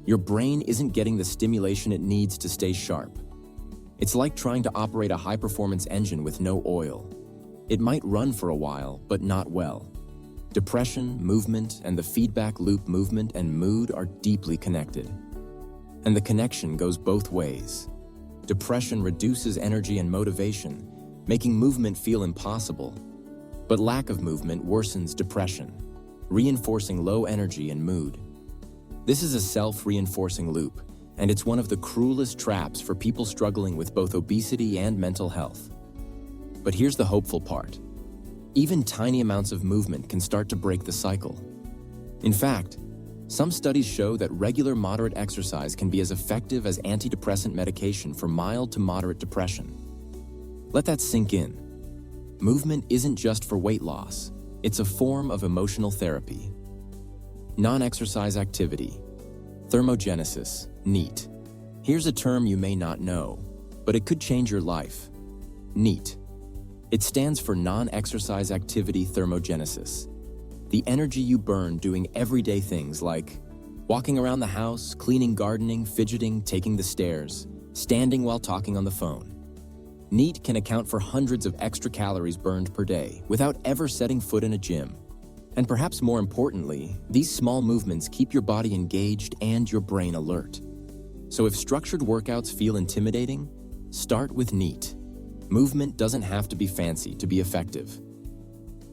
Your brain isn't getting the stimulation it needs to stay sharp. It's like trying to operate a high-performance engine with no oil. It might run for a while, but not well. Depression, movement, and the feedback loop movement and mood are deeply connected. And the connection goes both ways. Depression reduces energy and motivation, making movement feel impossible. But lack of movement worsens depression, reinforcing low energy and mood. This is a self-reinforcing loop, and it's one of the cruelest traps for people struggling with both obesity and mental health. But here's the hopeful part. Even tiny amounts of movement can start to break the cycle. In fact, some studies show that regular moderate exercise can be as effective as antidepressant medication for mild to moderate depression. Let that sink in. Movement isn't just for weight loss, it's a form of emotional therapy. Non-exercise activity. Thermogenesis, NEAT. Here's a term you may not know, but it could change your life. NEAT. It stands for non-exercise activity thermogenesis. The energy you burn doing everyday things like walking around the house, cleaning, gardening, fidgeting, taking the stairs, standing while talking on the phone. NEAT can account for hundreds of extra calories burned per day without ever setting foot in a gym. And perhaps more importantly, these small movements keep your body engaged and your brain alert. So if structured workouts feel intimidating, start with NEAT. Movement doesn't have to be fancy to be effective.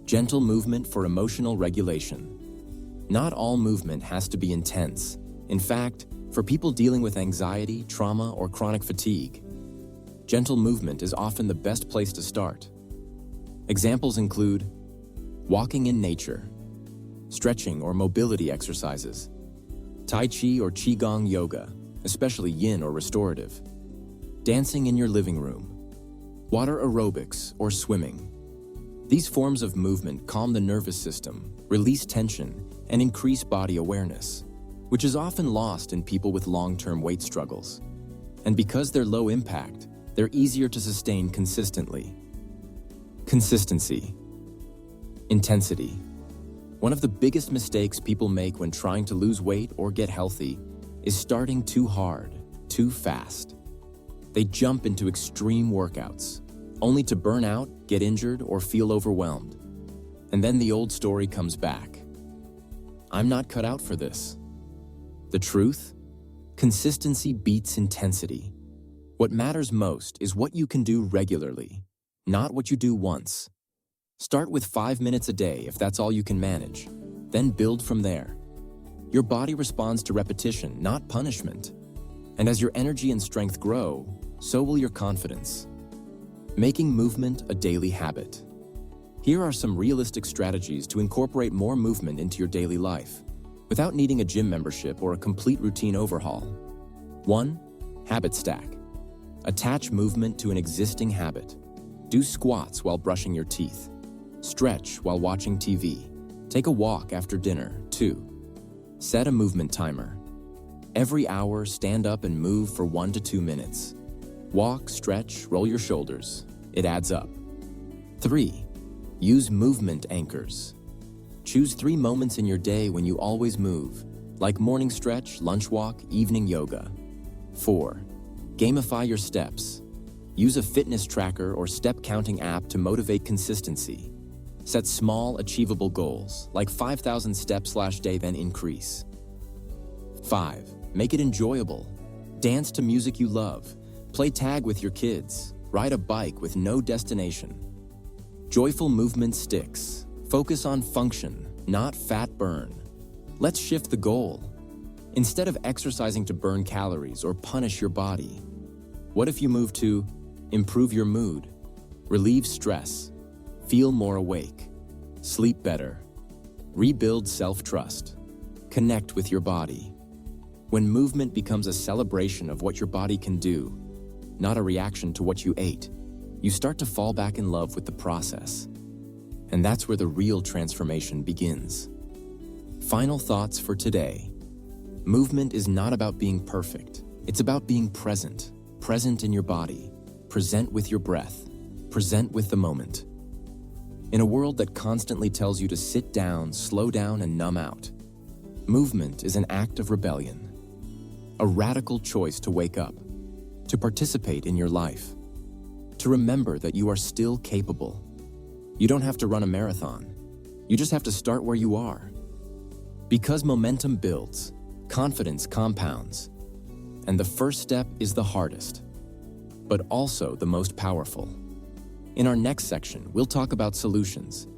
Gentle movement for emotional regulation. Not all movement has to be intense. In fact, for people dealing with anxiety, trauma, or chronic fatigue, gentle movement is often the best place to start. Examples include walking in nature, stretching or mobility exercises, Tai Chi or Qigong yoga, especially yin or restorative, dancing in your living room, water aerobics or swimming. These forms of movement calm the nervous system, release tension, and increase body awareness, which is often lost in people with long-term weight struggles. And because they're low impact, they're easier to sustain consistently. Consistency. Intensity. One of the biggest mistakes people make when trying to lose weight or get healthy is starting too hard, too fast. They jump into extreme workouts, only to burn out, get injured, or feel overwhelmed. And then the old story comes back. I'm not cut out for this. The truth? Consistency beats intensity. What matters most is what you can do regularly, not what you do once. Start with 5 minutes a day if that's all you can manage, then build from there. Your body responds to repetition, not punishment. And as your energy and strength grow, so will your confidence. Making movement a daily habit. Here are some realistic strategies to incorporate more movement into your daily life, without needing a gym membership or a complete routine overhaul. 1. Habit stack. Attach movement to an existing habit. Do squats while brushing your teeth. Stretch while watching TV. Take a walk after dinner. 2. Set a movement timer. Every hour, stand up and move for 1 to 2 minutes. Walk, stretch, roll your shoulders. It adds up. 3. Use movement anchors. Choose 3 moments in your day when you always move, like morning stretch, lunch walk, evening yoga. 4. Gamify your steps. Use a fitness tracker or step-counting app to motivate consistency. Set small, achievable goals, like 5,000 steps/day, then increase. 5. Make it enjoyable. Dance to music you love. Play tag with your kids. Ride a bike with no destination. Joyful movement sticks. Focus on function, not fat burn. Let's shift the goal. Instead of exercising to burn calories or punish your body, what if you move to improve your mood, relieve stress, feel more awake, sleep better, rebuild self-trust, connect with your body? When movement becomes a celebration of what your body can do, not a reaction to what you ate, you start to fall back in love with the process. And that's where the real transformation begins. Final thoughts for today. Movement is not about being perfect. It's about being present. Present in your body. Present with your breath. Present with the moment. In a world that constantly tells you to sit down, slow down, and numb out, movement is an act of rebellion. A radical choice to wake up, to participate in your life, to remember that you are still capable. You don't have to run a marathon. You just have to start where you are. Because momentum builds, confidence compounds, and the first step is the hardest, but also the most powerful. In our next section, we'll talk about solutions,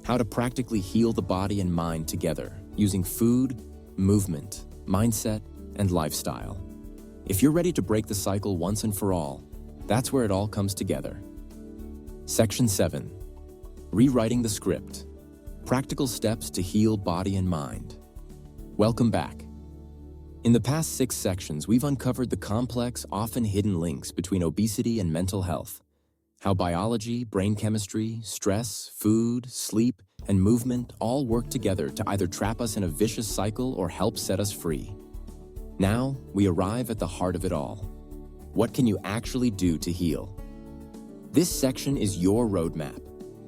how to practically heal the body and mind together using food, movement, mindset, and lifestyle. If you're ready to break the cycle once and for all, that's where it all comes together. Section 7. Rewriting the script. Practical steps to heal body and mind. Welcome back. In the past 6 sections, we've uncovered the complex, often hidden links between obesity and mental health. How biology, brain chemistry, stress, food, sleep, and movement all work together to either trap us in a vicious cycle or help set us free. Now, we arrive at the heart of it all. What can you actually do to heal? This section is your roadmap.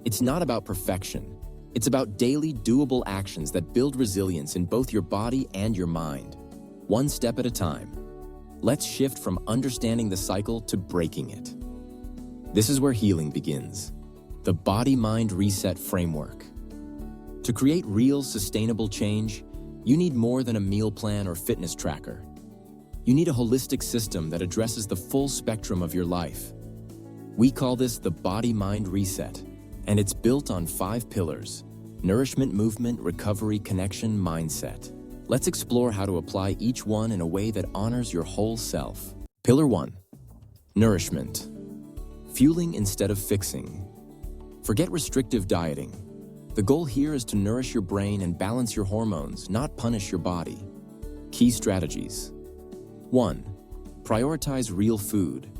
It's not about perfection. It's about daily, doable actions that build resilience in both your body and your mind. One step at a time. Let's shift from understanding the cycle to breaking it. This is where healing begins. The body-mind reset framework. To create real, sustainable change, you need more than a meal plan or fitness tracker. You need a holistic system that addresses the full spectrum of your life. We call this the body-mind reset, and it's built on 5 pillars: nourishment, movement, recovery, connection, mindset. Let's explore how to apply each one in a way that honors your whole self. Pillar 1. Nourishment. Fueling instead of fixing. Forget restrictive dieting. The goal here is to nourish your brain and balance your hormones, not punish your body. Key strategies. 1. Prioritize real food.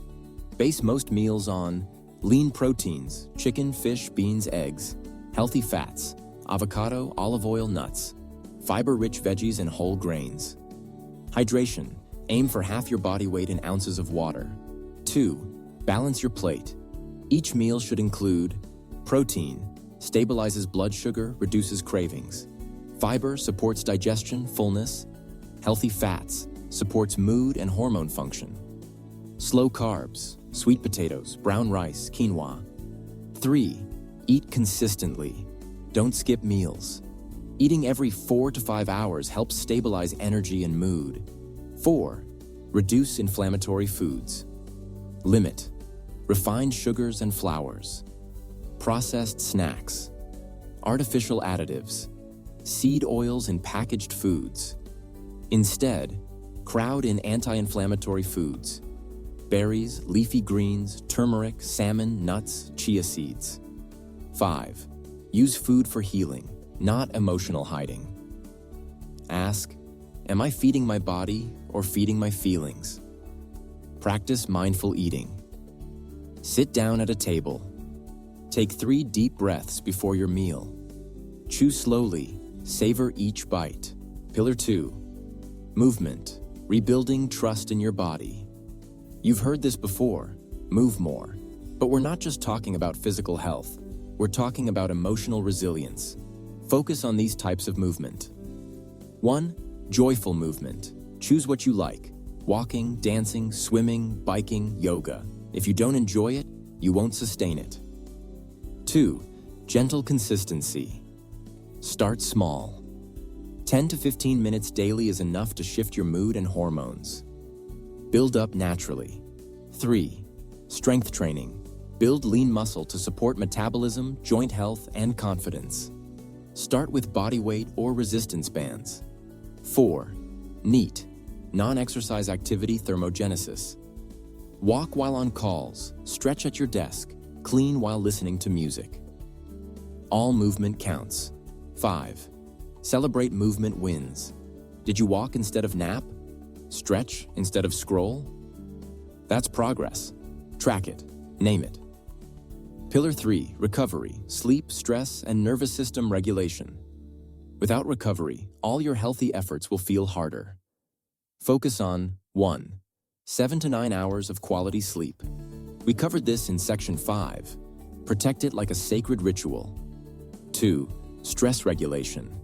Base most meals on lean proteins, chicken, fish, beans, eggs, healthy fats, avocado, olive oil, nuts, fiber-rich veggies, and whole grains. Hydration. Aim for half your body weight in ounces of water. 2. Balance your plate. Each meal should include protein, stabilizes blood sugar, reduces cravings. Fiber supports digestion, fullness. Healthy fats supports mood and hormone function. Slow carbs, sweet potatoes, brown rice, quinoa. 3. Eat consistently. Don't skip meals. Eating every 4 to 5 hours helps stabilize energy and mood. 4. Reduce inflammatory foods. Limit refined sugars and flours, processed snacks, artificial additives, seed oils, and packaged foods. Instead, crowd in anti-inflammatory foods: berries, leafy greens, turmeric, salmon, nuts, chia seeds. 5. Use food for healing, not emotional hiding. Ask, am I feeding my body or feeding my feelings? Practice mindful eating. Sit down at a table. Take 3 deep breaths before your meal. Chew slowly, savor each bite. Pillar 2. Movement. Rebuilding trust in your body. You've heard this before. Move more. But we're not just talking about physical health. We're talking about emotional resilience. Focus on these types of movement. 1. Joyful movement. Choose what you like. Walking, dancing, swimming, biking, yoga. If you don't enjoy it, you won't sustain it. 2. Gentle consistency. Start small. 10 to 15 minutes daily is enough to shift your mood and hormones. Build up naturally. 3. Strength training. Build lean muscle to support metabolism, joint health, and confidence. Start with body weight or resistance bands. 4. NEAT. Non-exercise activity thermogenesis. Walk while on calls, stretch at your desk, clean while listening to music. All movement counts. 5. Celebrate movement wins. Did you walk instead of nap? Stretch instead of scroll? That's progress. Track it. Name it. Pillar 3. Recovery, sleep, stress, and nervous system regulation. Without recovery, all your healthy efforts will feel harder. Focus on 1. 7 to 9 hours of quality sleep. We covered this in Section 5. Protect it like a sacred ritual. 2. Stress regulation.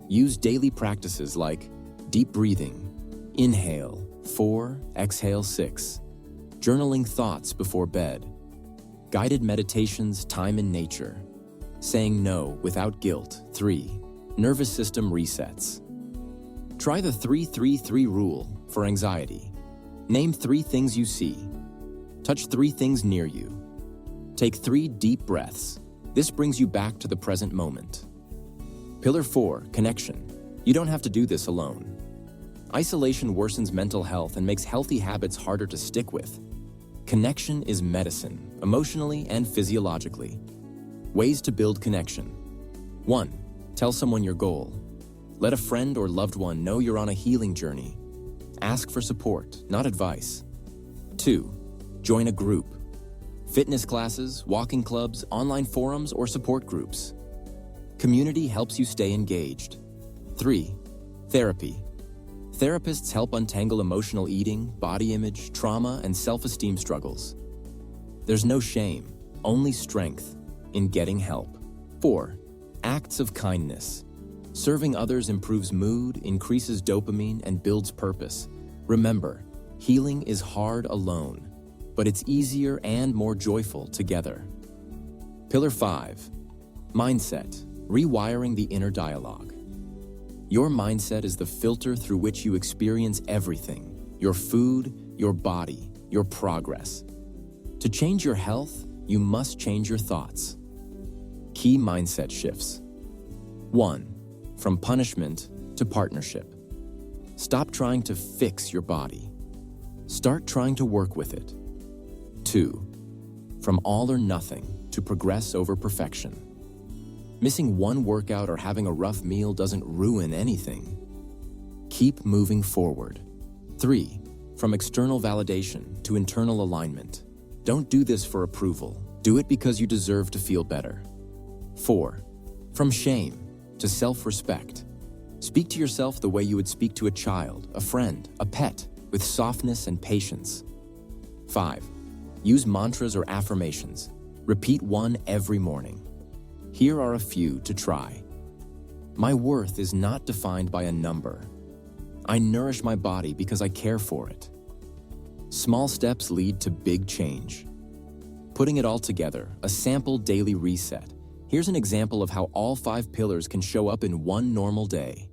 Use daily practices like deep breathing, inhale 4, exhale 6, journaling thoughts before bed, guided meditations, time in nature, saying no without guilt. 3. Nervous system resets. Try the 3-3-3 rule for anxiety. Name 3 things you see. Touch 3 things near you. Take 3 deep breaths. This brings you back to the present moment. Pillar 4. Connection. You don't have to do this alone. Isolation worsens mental health and makes healthy habits harder to stick with. Connection is medicine, emotionally and physiologically. Ways to build connection. 1. Tell someone your goal. Let a friend or loved one know you're on a healing journey. Ask for support, not advice. 2. Join a group. Fitness classes, walking clubs, online forums, or support groups. Community helps you stay engaged. 3. Therapy. Therapists help untangle emotional eating, body image, trauma, and self-esteem struggles. There's no shame, only strength, in getting help. 4. Acts of kindness. Serving others improves mood, increases dopamine, and builds purpose. Remember, healing is hard alone, but it's easier and more joyful together. Pillar 5. Mindset. Rewiring the inner dialogue. Your mindset is the filter through which you experience everything: your food, your body, your progress. To change your health, you must change your thoughts. Key mindset shifts. 1. From punishment to partnership. Stop trying to fix your body. Start trying to work with it. 2. From all or nothing to progress over perfection. Missing one workout or having a rough meal doesn't ruin anything. Keep moving forward. 3. From external validation to internal alignment. Don't do this for approval. Do it because you deserve to feel better. 4. From shame to self-respect. Speak to yourself the way you would speak to a child, a friend, a pet, with softness and patience. 5. Use mantras or affirmations. Repeat one every morning. Here are a few to try. My worth is not defined by a number. I nourish my body because I care for it. Small steps lead to big change. Putting it all together, a sample daily reset. Here's an example of how all 5 pillars can show up in one normal day.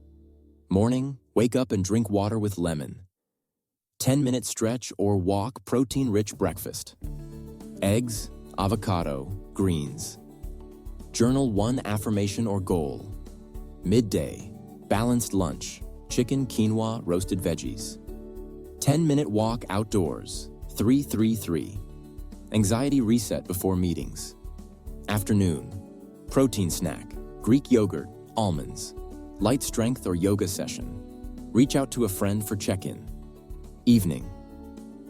Morning, wake up and drink water with lemon. 10-minute stretch or walk, protein-rich breakfast. Eggs, avocado, greens. Journal one affirmation or goal. Midday, balanced lunch, chicken, quinoa, roasted veggies. 10-minute walk outdoors, 3-3-3. Anxiety reset before meetings. Afternoon, protein snack, Greek yogurt, almonds. Light strength or yoga session. Reach out to a friend for check-in. Evening,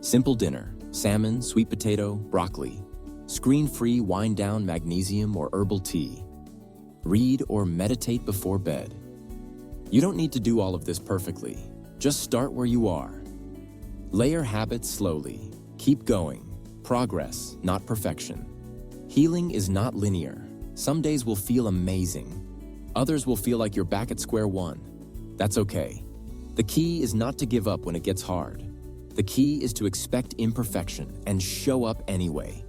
simple dinner, salmon, sweet potato, broccoli. Screen-free wind-down magnesium or herbal tea. Read or meditate before bed. You don't need to do all of this perfectly. Just start where you are. Layer habits slowly. Keep going. Progress, not perfection. Healing is not linear. Some days will feel amazing. Others will feel like you're back at square one. That's okay. The key is not to give up when it gets hard. The key is to expect imperfection and show up anyway.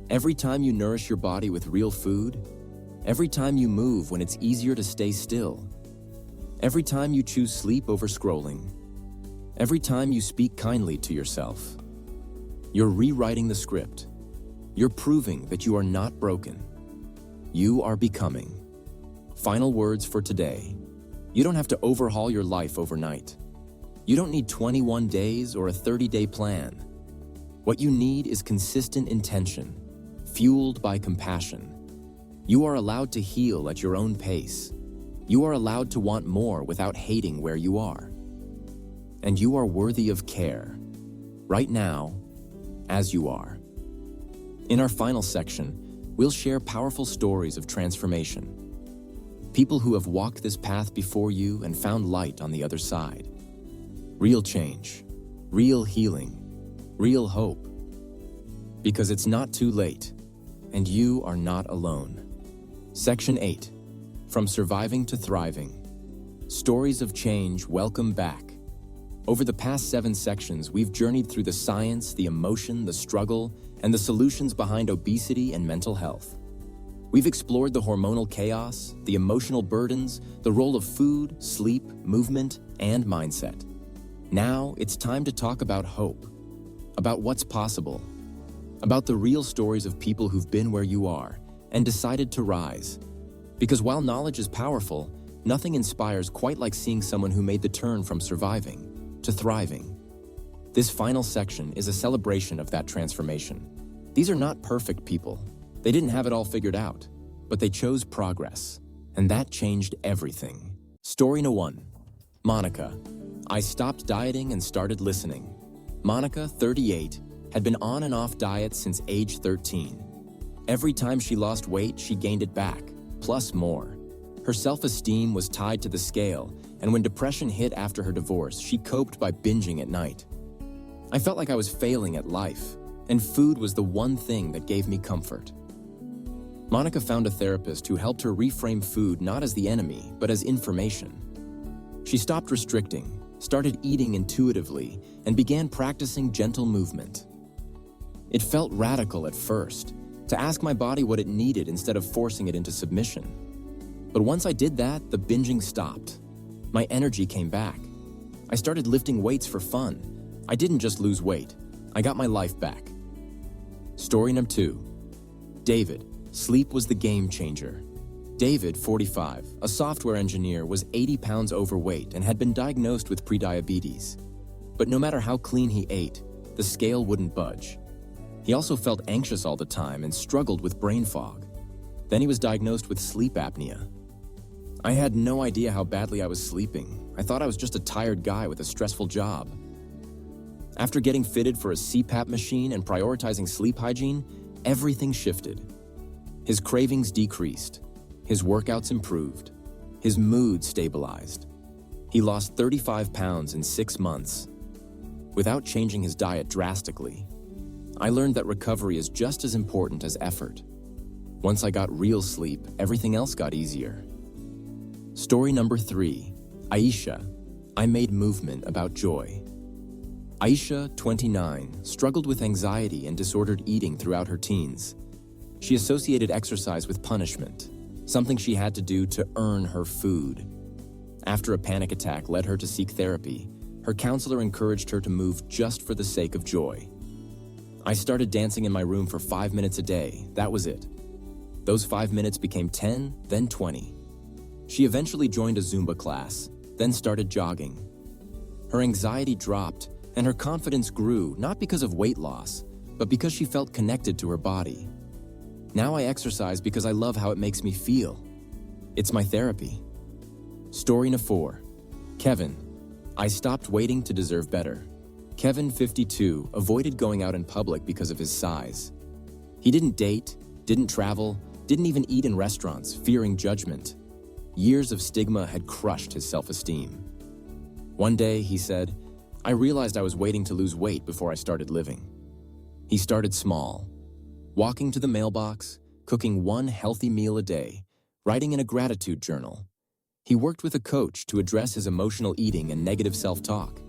Every time you nourish your body with real food, every time you move when it's easier to stay still, every time you choose sleep over scrolling, every time you speak kindly to yourself, you're rewriting the script. You're proving that you are not broken. You are becoming. Final words for today. You don't have to overhaul your life overnight. You don't need 21 days or a 30-day plan. What you need is consistent intention, fueled by compassion. You are allowed to heal at your own pace. You are allowed to want more without hating where you are. And you are worthy of care, right now, as you are. In our final section, we'll share powerful stories of transformation. People who have walked this path before you and found light on the other side. Real change, real healing, real hope. Because it's not too late, and you are not alone. Section 8, From Surviving to Thriving. Stories of change, welcome back. Over the past 7 sections, we've journeyed through the science, the emotion, the struggle, and the solutions behind obesity and mental health. We've explored the hormonal chaos, the emotional burdens, the role of food, sleep, movement, and mindset. Now, it's time to talk about hope, about what's possible, about the real stories of people who've been where you are and decided to rise. Because while knowledge is powerful, nothing inspires quite like seeing someone who made the turn from surviving to thriving. This final section is a celebration of that transformation. These are not perfect people. They didn't have it all figured out, but they chose progress, and that changed everything. Story No. 1. Monica. I stopped dieting and started listening. Monica, 38, had been on and off diets since age 13. Every time she lost weight, she gained it back, plus more. Her self-esteem was tied to the scale, and when depression hit after her divorce, she coped by binging at night. I felt like I was failing at life, and food was the one thing that gave me comfort. Monica found a therapist who helped her reframe food not as the enemy, but as information. She stopped restricting, started eating intuitively, and began practicing gentle movement. It felt radical at first, to ask my body what it needed instead of forcing it into submission. But once I did that, the binging stopped. My energy came back. I started lifting weights for fun. I didn't just lose weight. I got my life back. Story No. 2. David. Sleep was the game changer. David, 45, a software engineer, was 80 pounds overweight and had been diagnosed with prediabetes. But no matter how clean he ate, the scale wouldn't budge. He also felt anxious all the time and struggled with brain fog. Then he was diagnosed with sleep apnea. I had no idea how badly I was sleeping. I thought I was just a tired guy with a stressful job. After getting fitted for a CPAP machine and prioritizing sleep hygiene, everything shifted. His cravings decreased. His workouts improved. His mood stabilized. He lost 35 pounds in 6 months without changing his diet drastically. I learned that recovery is just as important as effort. Once I got real sleep, everything else got easier. Story No. 3. Aisha. I made movement about joy. Aisha, 29, struggled with anxiety and disordered eating throughout her teens. She associated exercise with punishment, something she had to do to earn her food. After a panic attack led her to seek therapy, her counselor encouraged her to move just for the sake of joy. I started dancing in my room for 5 minutes a day. That was it. Those 5 minutes became 10, then 20. She eventually joined a Zumba class, then started jogging. Her anxiety dropped, and her confidence grew not because of weight loss, but because she felt connected to her body. Now I exercise because I love how it makes me feel. It's my therapy. Story No. 4. Kevin. I stopped waiting to deserve better. Kevin, 52, avoided going out in public because of his size. He didn't date, didn't travel, didn't even eat in restaurants, fearing judgment. Years of stigma had crushed his self-esteem. One day, he said, "I realized I was waiting to lose weight before I started living." He started small, walking to the mailbox, cooking one healthy meal a day, writing in a gratitude journal. He worked with a coach to address his emotional eating and negative self-talk.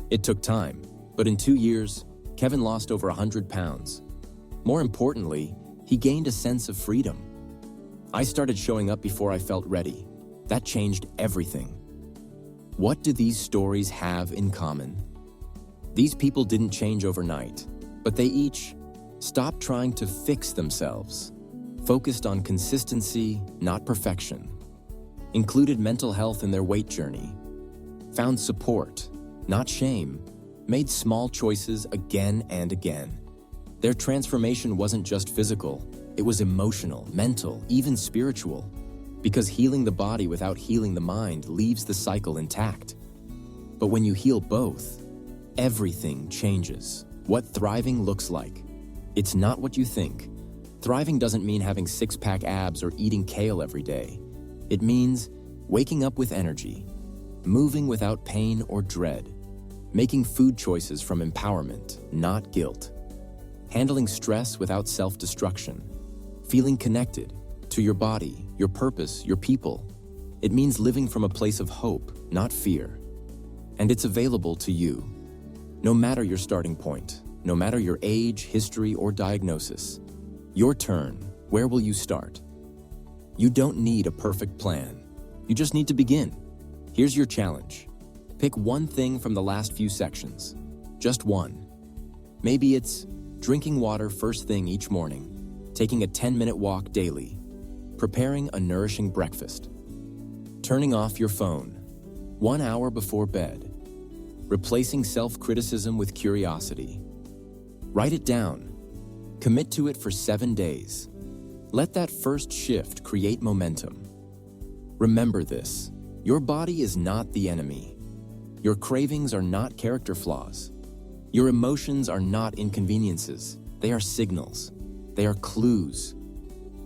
It took time, but in 2 years, Kevin lost over 100 pounds. More importantly, he gained a sense of freedom. "I started showing up before I felt ready. That changed everything." What do these stories have in common? These people didn't change overnight, but they each stopped trying to fix themselves, focused on consistency, not perfection, included mental health in their weight journey, found support, not shame, made small choices again and again. Their transformation wasn't just physical, it was emotional, mental, even spiritual, because healing the body without healing the mind leaves the cycle intact. But when you heal both, everything changes. What thriving looks like. It's not what you think. Thriving doesn't mean having six-pack abs or eating kale every day. It means waking up with energy, moving without pain or dread, making food choices from empowerment, not guilt, handling stress without self-destruction, feeling connected to your body, your purpose, your people. It means living from a place of hope, not fear. And it's available to you. No matter your starting point, no matter your age, history, or diagnosis. Your turn. Where will you start? You don't need a perfect plan. You just need to begin. Here's your challenge. Pick one thing from the last few sections. Just one. Maybe it's drinking water first thing each morning, taking a 10-minute walk daily, preparing a nourishing breakfast, turning off your phone 1 hour before bed, replacing self-criticism with curiosity. Write it down. Commit to it for 7 days. Let that first shift create momentum. Remember this, your body is not the enemy. Your cravings are not character flaws. Your emotions are not inconveniences. They are signals. They are clues.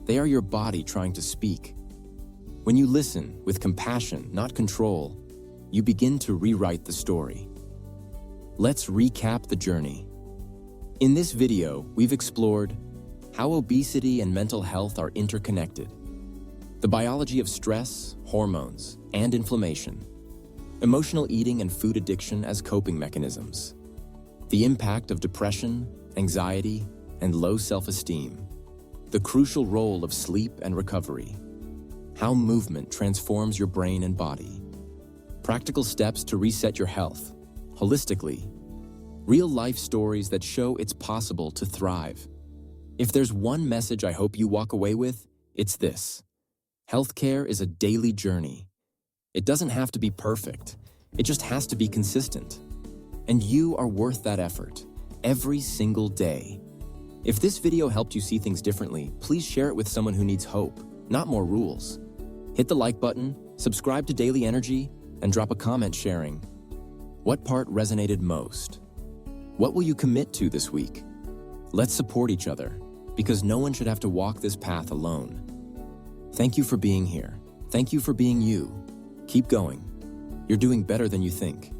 They are your body trying to speak. When you listen with compassion, not control, you begin to rewrite the story. Let's recap the journey. In this video, we've explored how obesity and mental health are interconnected, the biology of stress, hormones, and inflammation, emotional eating and food addiction as coping mechanisms, the impact of depression, anxiety, and low self-esteem, the crucial role of sleep and recovery, how movement transforms your brain and body, practical steps to reset your health, holistically, real-life stories that show it's possible to thrive. If there's one message I hope you walk away with, it's this. Healthcare is a daily journey. It doesn't have to be perfect. It just has to be consistent. And you are worth that effort, every single day. If this video helped you see things differently, please share it with someone who needs hope, not more rules. Hit the like button, subscribe to Daily Energy, and drop a comment sharing. What part resonated most? What will you commit to this week? Let's support each other, because no one should have to walk this path alone. Thank you for being here. Thank you for being you. Keep going. You're doing better than you think.